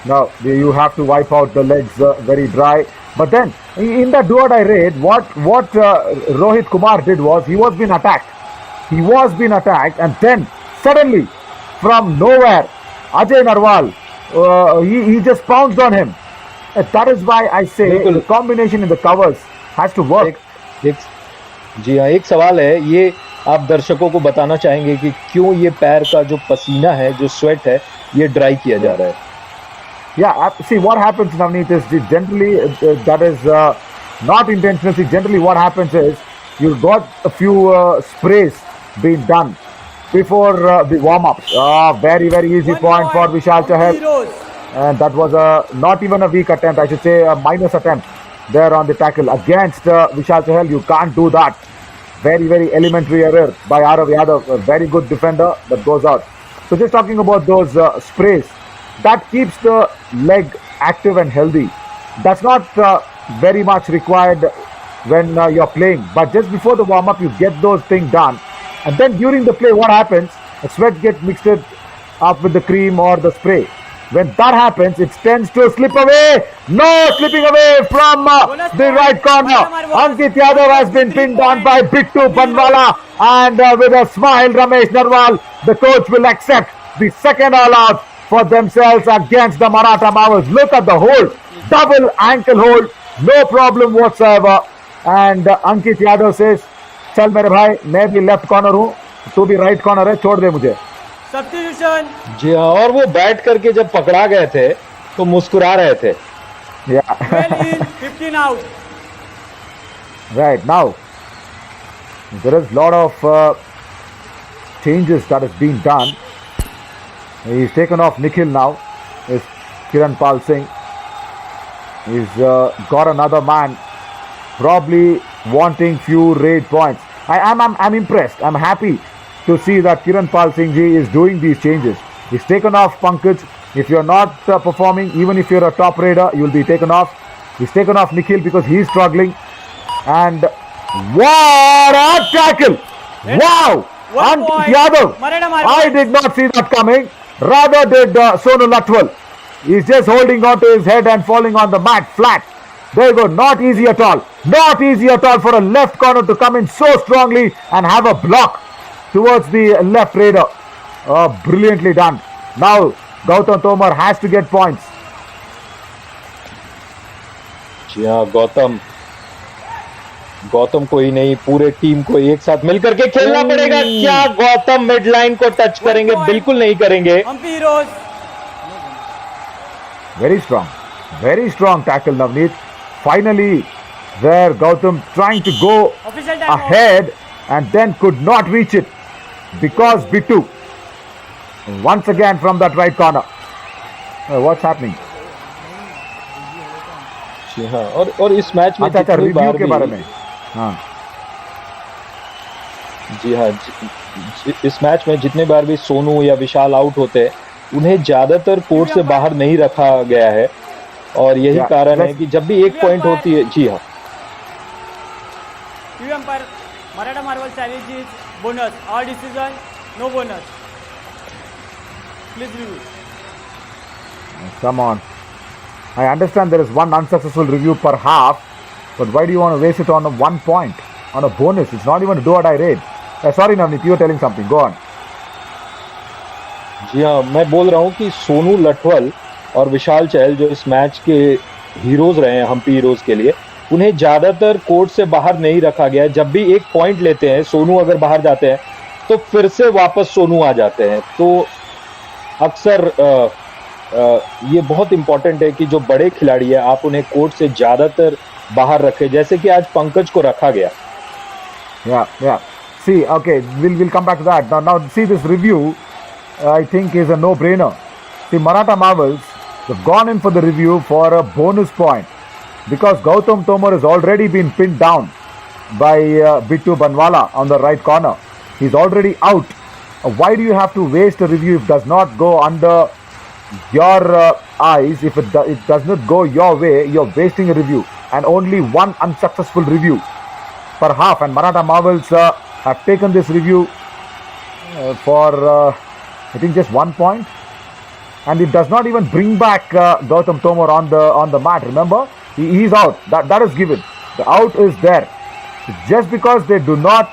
Now you have to wipe out the legs very dry. But then in the do or die raid, what Rohit Kumar did was he was being attacked. He was being attacked, and then suddenly from nowhere, Ajay Narwal he just pounced on him. That is why I say the combination in the covers has to work. जी हाँ, एक सवाल है, ये आप दर्शकों को बताना चाहेंगे कि क्यों ये पैर का जो पसीना है, जो स्वेट है, ये ड्राई किया जा रहा है? Yeah, see what happens, Navneet, is generally that is not intentional. See, generally what happens is you've got a few sprays being done before the warm-ups. Very, very easy 1 point for Vishal Hampi Chahal. Heroes. And that was not even a weak attempt, I should say a minus attempt there on the tackle against Vishal Chahal. You can't do that. Very, very elementary error by Arav Yadav, a very good defender that goes out. So just talking about those sprays, that keeps the leg active and healthy. That's not very much required when you're playing, but just before the warm-up you get those things done, and then during the play what happens, the sweat gets mixed up with the cream or the spray. When that happens, it tends to slip away. No, slipping away from the right corner. Ankit Yadav has been pinned down by Bittu Banwala, and with a smile, Ramesh Narwal, the coach, will accept the second all-out for themselves against the Maratha Marvels. Look at the hold, double ankle hold, no problem whatsoever. And Ankit Yadav says, "चल मेरे भाई, मैं भी left corner हूँ, तू भी right corner है, छोड़ दे मुझे." Substitution. जी हाँ, और वो बैठ करके जब पकड़ा गए थे तो मुस्कुरा रहे थे। Yeah. 12 in, 15 out. Right, now there is a lot of changes that is being done. He's taken off Nikhil now. Is Kiran Pal Singh. He's got another man, probably wanting few raid points. I'm impressed. I'm happy to see that Kiran Pal Singh ji is doing these changes. He's taken off Pankaj. If you're not performing, even if you're a top raider, you'll be taken off. He's taken off Nikhil because he's struggling. And what a tackle! Wow! 1 Ankit point. Yadav. Maratha Marvels. I did not see that coming. Rather did Sonu Latwal. He's just holding on to his head and falling on the mat flat. There you go. Not easy at all. Not easy at all for a left corner to come in so strongly and have a block towards the left raider. Brilliantly done. Now Gautam Tomar has to get points. जी हाँ, गौतम को ही नहीं, पूरे team को एक साथ मिलकर के खेलना पड़ेगा। क्या गौतम मिड लाइन को टच करेंगे? बिल्कुल नहीं करेंगे। Hampi Heroes. Very strong tackle, Navneet. Finally, there Gautam trying to go Official time out. ahead and then could not reach it because Bittu once again from that right corner. What's happening? जी हाँ, और इस match में अच्छा जितनी review बार के भी, बारे में। हाँ, जी हाँ, इस मैच में जितने बार भी सोनू या विशाल आउट होते हैं, उन्हें ज्यादातर कोर्ट से बाहर नहीं रखा गया है, और यही Yeah, कारण है let's- कि जब भी एक पॉइंट होती है, जी हाँ, TV umpire, Maratha Marvel challenge is bonus. Our decision, no bonus. Please review. come on. I understand there is one unsuccessful review per half, but why do you want to waste it on a 1 point, on a bonus? It's not even a do or die raid. Sorry, Navneet, you were telling something. Go on. जी हाँ, मैं बोल रहा हूँ कि सोनू लठवल और विशाल चहल जो इस match के हीरोज रहे हैं हम्पी हीरोज के लिए, उन्हें ज्यादातर कोर्ट से बाहर नहीं रखा गया है। जब भी एक पॉइंट लेते हैं, सोनू अगर बाहर जाते हैं तो फिर से वापस सोनू आ जाते हैं। तो अक्सर ये बहुत इंपॉर्टेंट है कि जो बड़े खिलाड़ी है आप उन्हें कोर्ट से ज्यादातर बाहर रखें, जैसे कि आज पंकज को रखा गया। Yeah. See, okay, we'll come back to that. Now see this review. I think is a no-brainer. See, Maratha Marvels, they've gone in for the review for a bonus point because Gautam Tomar has already been pinned down by Bittu Banwala on the right corner. He's already out. Why do you have to waste a review if it does not go under your eyes? If it does not go your way, you're wasting a review, and only one unsuccessful review per half. And Maratha Marvels have taken this review for I think just 1 point, and it does not even bring back Gautam Tomar on the mat. Remember, he's out. That is given. The out is there. Just because they do not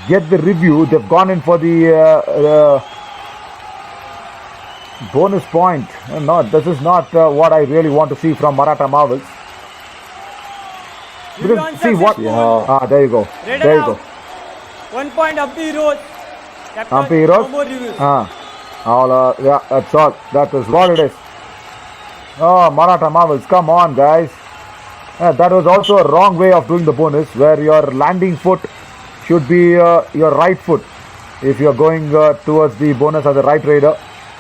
get the review, they've gone in for the bonus point. No, this is not what I really want to see from Maratha Marvels. Because, see what? There you go. There you go. 1 point up the heroes. Hampi heroes. No more reviews. Yeah, that's all. That is what it is. Oh, Maratha Marvels, come on, guys. That was also a wrong way of doing the bonus, where your landing foot should be your right foot if you're going towards the bonus as a right raider.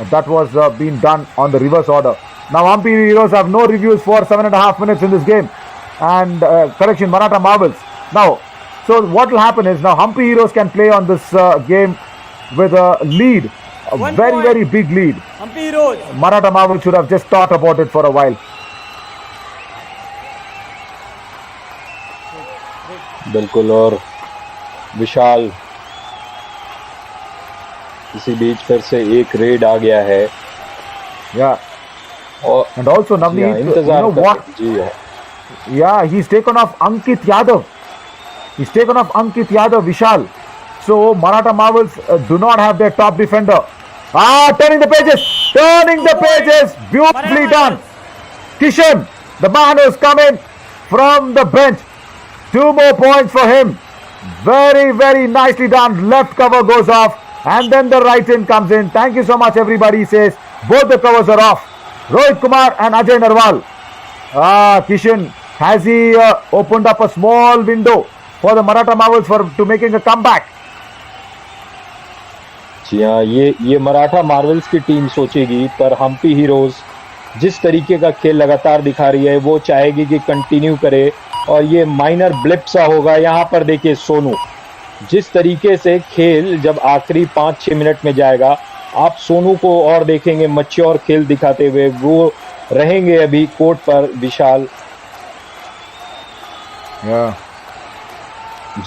That was being done on the reverse order. Now Hampi heroes have no reviews for 7.5 minutes in this game. And correction, Maratha Marvels. Now, so what will happen is now Hampi heroes can play on this game with a lead, a very big lead. Hampi heroes. Maratha Marvels should have just thought about it for a while. बिल्कुल। और विशाल इसी बीच फिर से एक red आ गया है। Yeah. और And also Navneet, you इंतजार know what? जी हाँ। Yeah, he's taken off Ankit Yadav. He's taken off Ankit Yadav, Vishal. So Maratha Marvels do not have their top defender. Turning the pages. Turning the pages. Beautifully done. Kishan, the man who's coming from the bench. 2 more points for him. Very nicely done. Left cover goes off. And then the right in comes in. Thank you so much, everybody. He says both the covers are off. Rohit Kumar and Ajay Narwal. Kishan, has he opened up a small window for the Maratha Marvels to making a comeback? जी हाँ, ये Maratha Marvels की team सोचेगी, पर Hampi heroes जिस तरीके का खेल लगातार दिखा रही है वो चाहेगी कि कंटिन्यू करे, और ये माइनर ब्लिप सा होगा। यहाँ पर देखिए सोनू, जिस तरीके से खेल जब आखिरी 5-6 मिनट में जाएगा, आप सोनू को और देखेंगे मैच्योर खेल दिखाते हुए। वो रहेंगे अभी कोर्ट पर विशाल।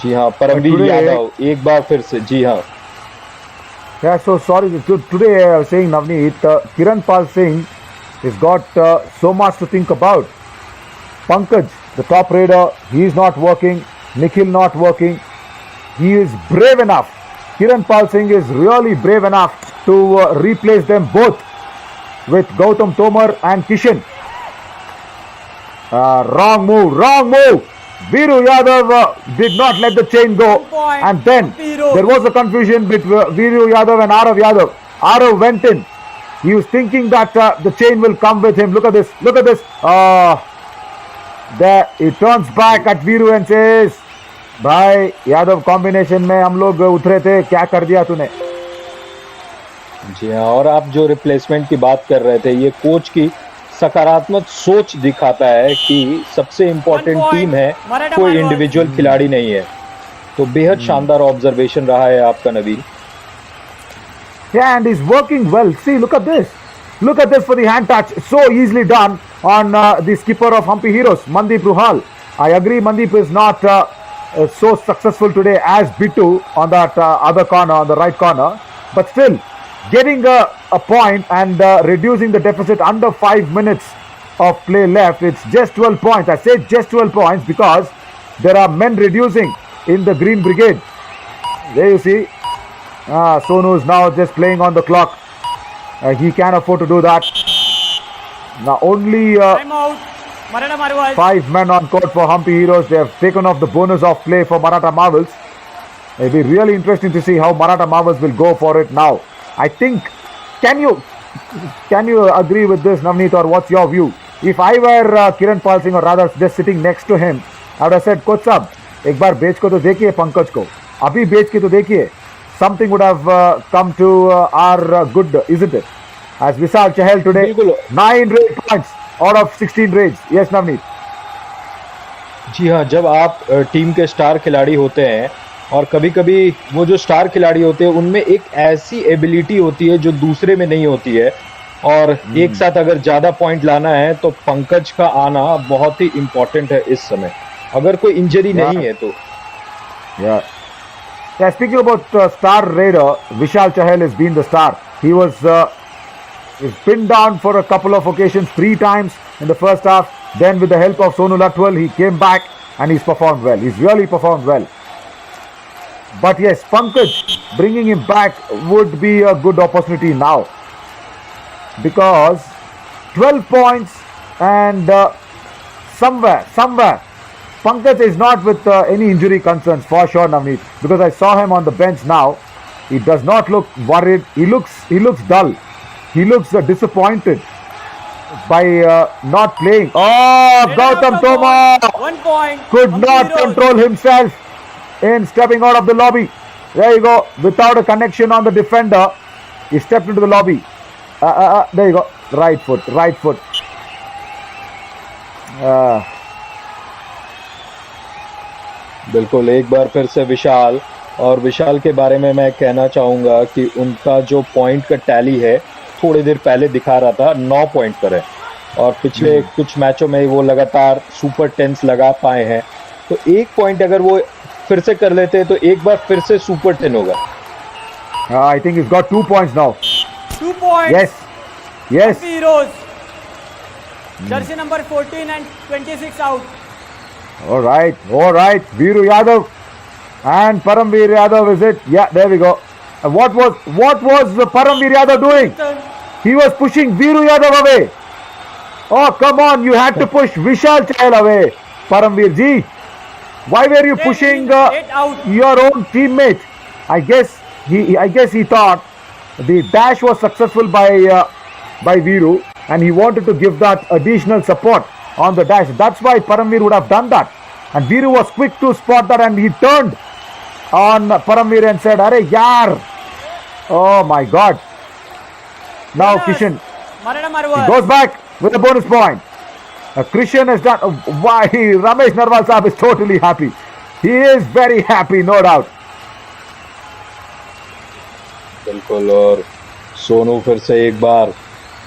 जी हाँ, परमवीर यादव एक बार फिर से। जी हाँ। Yeah, so sorry. Today I was saying, Navneet, Kiranpal Singh has got so much to think about. Pankaj, the top raider, he is not working. Nikhil not working. He is brave enough. Kiranpal Singh is really brave enough to replace them both with Gautam Tomar and Kishan. Wrong move. Viru Yadav did not let the chain go, and then there was a confusion between Viru Yadav and Arav Yadav. Arav went in. He was thinking that the chain will come with him. Look at this. There he turns back at Viru and says, भाई Yadav combination में हम लोग उतरे थे, क्या कर दिया तूने? जी हाँ, और आप जो रिप्लेसमेंट की बात कर रहे थे, ये कोच की सकारात्मक सोच दिखाता है कि सबसे इम्पोर्टेंट टीम है, कोई इंडिविजुअल खिलाड़ी नहीं है। तो बेहद शानदार ऑब्जर्वेशन रहा है आपका नवीन। Yeah, and he's working well. See, look at this. Look at this for the hand touch. So easily done on the skipper of Hampi Heroes, Mandeep Ruhal. I agree, Mandeep is not so successful today as Bittu on that other corner, on the right corner. But still, getting a point and reducing the deficit under 5 minutes of play left. It's just 12 points. I say just 12 points because there are men reducing in the Green Brigade. There you see. Sonu is now just playing on the clock. He can afford to do that. Now only 5 men on court for Hampi Heroes. They have taken off the bonus of play for Maratha Marvels. It'll be really interesting to see how Maratha Marvels will go for it now. I think can you agree with this, Navneet, or what's your view? If I were Kiran Pal Singh, or rather just sitting next to him, I would have said, Coach साहब, एक बार बेच को तो देखिए पंकज को, अभी बेच के तो देखिए. Something would have come to our good, isn't it? As Vishal Chahal today, 9 raid points out of 16 raids. Yes, Navneet. जी हाँ, जब आप टीम के स्टार खिलाड़ी होते हैं और कभी कभी वो जो स्टार खिलाड़ी होते हैं उनमें एक ऐसी एबिलिटी होती है जो दूसरे में नहीं होती है, और एक साथ अगर ज्यादा पॉइंट लाना है तो पंकज का आना बहुत ही इंपॉर्टेंट है इस समय, अगर कोई इंजरी नहीं है तो. Yeah, speaking about star raider, Vishal Chahal has been the star. He was pinned down for a couple of occasions, 3 times in the first half. Then with the help of Sonu Latwal, he came back and he's performed well. He's really performed well. But yes, Pankaj, bringing him back would be a good opportunity now. Because 12 points and somewhere, Pankaj is not with any injury concerns for sure, Navneet. Because I saw him on the bench now. He does not look worried. He looks dull. He looks disappointed by not playing. Oh, Gautam Toma 1 point. could not control himself in stepping out of the lobby. There you go. Without a connection on the defender, he stepped into the lobby. There you go. Right foot. बिल्कुल, एक बार फिर से विशाल, और विशाल के बारे में मैं कहना चाहूँगा कि उनका जो पॉइंट का टैली है थोड़ी देर पहले दिखा रहा था 9 पॉइंट पर है, और पिछले कुछ मैचों में वो लगातार सुपर 10s लगा पाए हैं. तो 1 पॉइंट अगर वो फिर से कर लेते हैं तो एक बार फिर से सुपर 10 होगा. I think he's got 2 points now. 2 points. Yes. Heroes. Jersey number 14 and 26 out. All right. Viru Yadav and Paramveer Yadav, is it? Yeah, there we go. And what was Paramveer Yadav doing? He was pushing Viru Yadav away. Oh, come on! You had to push Vishal Chahal away, Paramveer ji. Why were you pushing your own teammate? I guess he thought the dash was successful by Viru, and he wanted to give that additional support on the dash. That's why Paramveer would have done that. And Viru was quick to spot that, and he turned on Paramveer and said, "Arey yaar!" Oh my God! Now Kishan, he goes back with a bonus point. Krishan has done. Why Ramesh Narwal Saab is totally happy. He is very happy, no doubt. बिल्कुल, और सोनू फिर से एक बार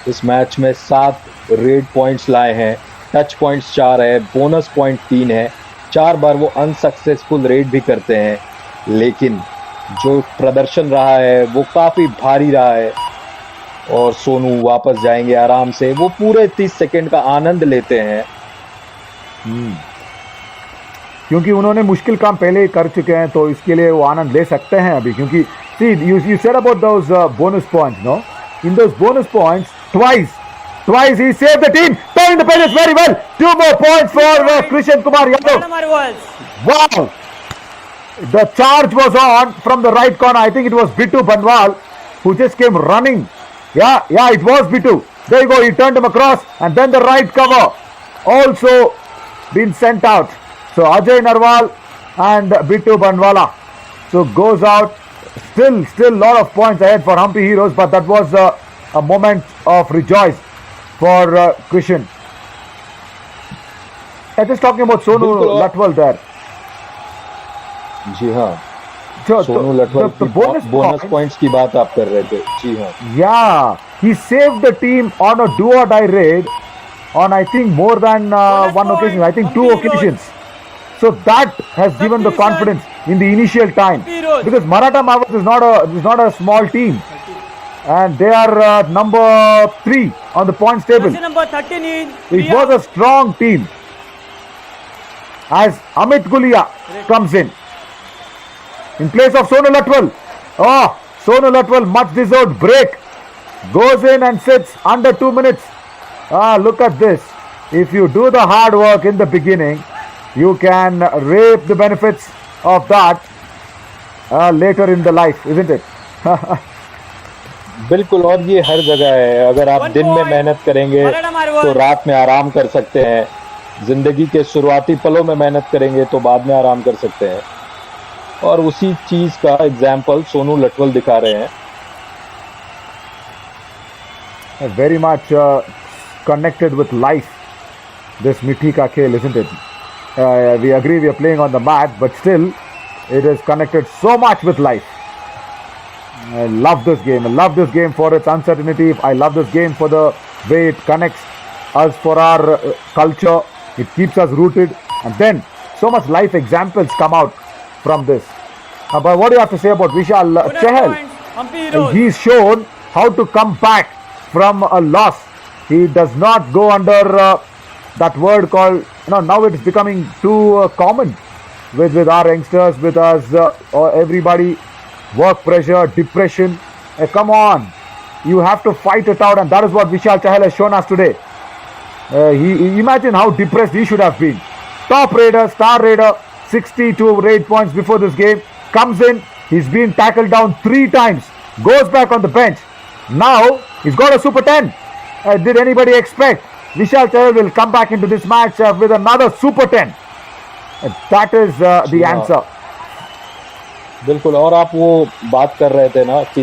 इस match में 7 red points लाए हैं, touch points 4 है, बोनस पॉइंट 3 है. 4 बार वो अनसक्सेसफुल रेड भी करते हैं, लेकिन जो प्रदर्शन रहा है वो काफ़ी भारी रहा है. और सोनू वापस जाएंगे आराम से, वो पूरे 30 सेकंड का आनंद लेते हैं. क्योंकि उन्होंने मुश्किल काम पहले ही कर चुके हैं, तो इसके लिए वो आनंद ले सकते हैं अभी. क्योंकि see, you said about those bonus points, no? In those bonus points, twice he saved the team, turning the pages very well. 2 more points for Krishan Kumar Yadav. Wow! The charge was on from the right corner. I think it was Bittu Banwal who just came running. Yeah, it was Bittu. There you go. He turned him across, and then the right cover also been sent out. So Ajay Narwal and Bittu Banwala. So goes out. Still lot of points ahead for Hampi Heroes, but that was a moment of rejoice for Krishan. I'm just talking about Sonu Latwal there. जी हाँ, सोनू लटवाल की bonus points की बात आप कर रहे थे. जी हाँ. Yeah, he saved the team on a do or die raid on I think more than one occasion. I think 2 occasions. So that has given the confidence in the initial time, because Maratha Mavas is not a small team, and they are number 3 on the points table. Number 13 it was a strong team. As Amit Gulia comes in place of Sonu Latwal. Oh, Sonu Latwal, much deserved break, goes in and sits under 2 minutes. Look at this. If you do the hard work in the beginning, you can reap the benefits of that later in the life, isn't it? बिल्कुल, और ये हर जगह है। अगर आप 1 दिन में point. मेहनत करेंगे मराठा मार्वल. तो रात में आराम कर सकते हैं। जिंदगी के शुरुआती पलों में मेहनत करेंगे तो बाद में आराम कर सकते हैं। और उसी चीज का एग्जाम्पल सोनू लटवल दिखा रहे हैं। Very much connected with life. This Mithi ka khel, isn't it? We agree we are playing on the mat, but still, it is connected so much with life. I love this game. I love this game for its uncertainty. I love this game for the way it connects us for our culture. It keeps us rooted. And then, so much life examples come out from this. But what do you have to say about Vishal Bonus Chahal? points. Hampi Heroes. He's shown how to come back from a loss. He does not go under that word called, now it is becoming too common with our youngsters, with us, or everybody. Work pressure, depression. Come on, you have to fight it out, and that is what Vishal Chahal has shown us today. Imagine how depressed he should have been. Top raider, star raider, 62 raid points before this game. Comes in, he's been tackled down 3 times, goes back on the bench. Now he's got a super 10. Did anybody expect Vishal Chahal will come back into this match with another super 10? That is the answer. बिल्कुल, और आप वो बात कर रहे थे ना कि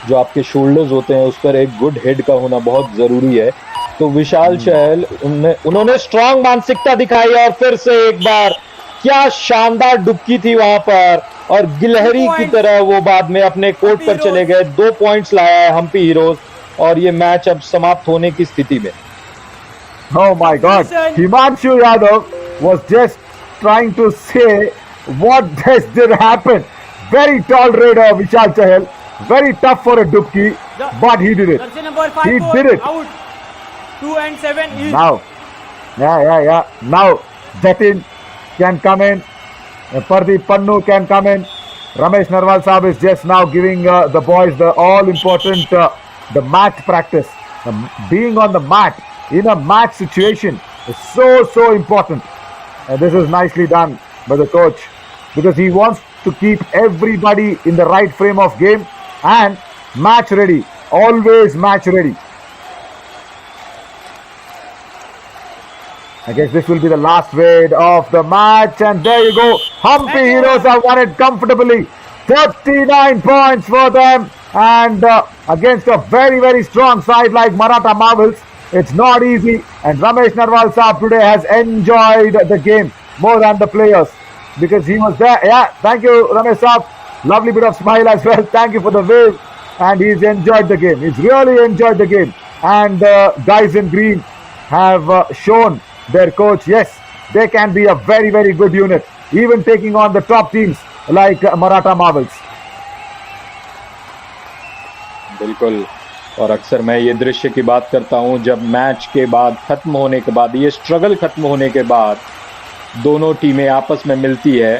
जो आपके शोल्डर्स होते हैं उस पर एक गुड हेड का होना बहुत जरूरी है। तो विशाल चहल उन्होंने स्ट्रांग मानसिकता दिखाई और फिर से एक बार क्या शानदार डुबकी थी वहां पर, और गिलहरी की तरह वो बाद में अपने कोर्ट पर चले गए। 2 पॉइंट्स लाया है हम्पी हीरोज, और ये मैच अब समाप्त होने की स्थिति में। Oh my God, Himanshu Yadav was just trying to say what did happen. Very tall raider Vishal Chahal, very tough for a dubki, but he did it. Jersey number 5 He did it. Out. 2 and 7 is. Now, yeah. Now, Jatin can come in. Pardeep Pannu can come in. Ramesh Narwal Saab is just now giving the boys the all-important the mat practice. Being on the mat in a match situation is so important. This is nicely done by the coach, because he wants to keep everybody in the right frame of game and match ready. Always match ready. I guess this will be the last word of the match, and there you go. Hampi Heroes have won it comfortably. 39 points for them, and against a very strong side like Maratha Marvels, it's not easy. And Ramesh Narwal Saab today has enjoyed the game more than the players, because he was there. Yeah, thank you, Ramesh Saab. Lovely bit of smile as well. Thank you for the wave. And he's enjoyed the game. He's really enjoyed the game. And guys in green have shown their coach, yes, they can be a very good unit, even taking on the top teams like Maratha Marvels. बिल्कुल, और अक्सर मैं ये दृश्य की बात करता हूँ जब मैच के बाद खत्म होने के बाद, ये स्ट्रगल खत्म होने के बाद दोनों टीमें आपस में मिलती है।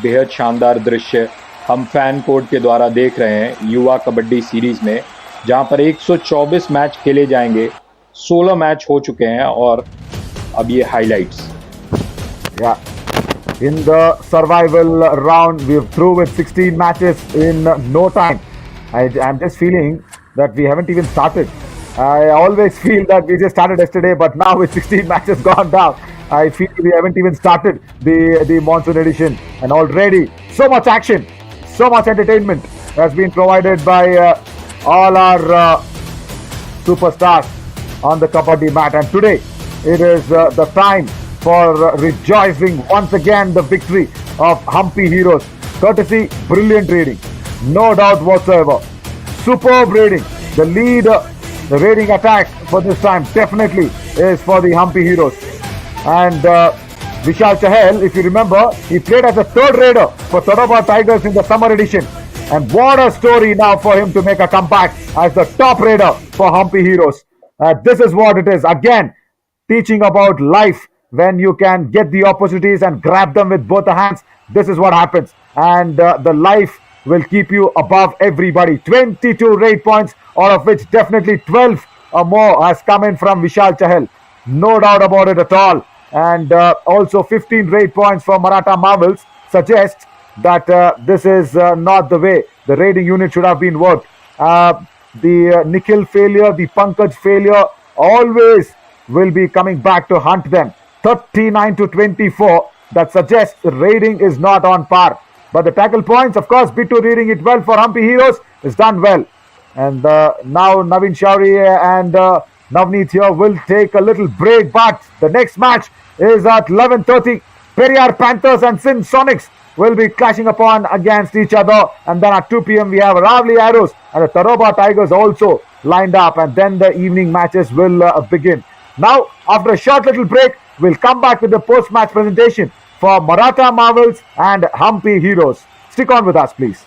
बेहद शानदार दृश्य हम फैन कोड के द्वारा देख रहे हैं युवा कबड्डी सीरीज में, जहां पर 124 मैच खेले जाएंगे। 16 मैच हो चुके हैं और अब ये highlights. Yeah. In the survival round, we're through with 16 matches in no time. I'm just feeling that we haven't even started. I always feel that we just started yesterday, but now with 16 matches gone down, I feel we haven't even started the monsoon edition, and already so much action, so much entertainment has been provided by all our superstars on the Kabaddi mat. And today it is the time for rejoicing once again the victory of Hampi Heroes, courtesy brilliant raiding, no doubt whatsoever. Superb raiding. The lead, the raiding attack for this time definitely is for the Hampi Heroes. And Vishal Chahal, if you remember, he played as a third raider for Tadaba Tigers in the summer edition. And what a story now for him to make a comeback as the top raider for Hampi Heroes. This is what it is. Again, teaching about life. When you can get the opportunities and grab them with both the hands, this is what happens. And the life will keep you above everybody. 22 raid points, out of which definitely 12 or more has come in from Vishal Chahal. No doubt about it at all. And also 15 raid points for Maratha Marvels suggests that this is not the way the raiding unit should have been worked. the Nikhil failure, the Pankaj failure, always will be coming back to hunt them. 39 to 24. That suggests the rating is not on par. But the tackle points, of course, Bittu reading it well for Hampi Heroes, is done well. And now Navin Shauri and Navneet here will take a little break. But the next match is at 11:30. Periyar Panthers and Sin Sonics will be clashing upon against each other. And then at 2 p.m. we have Ravli Arrows and the Taroba Tigers also lined up. And then the evening matches will begin. Now, after a short little break, we'll come back with the post-match presentation for Maratha Marvels and Hampi Heroes. Stick on with us, please.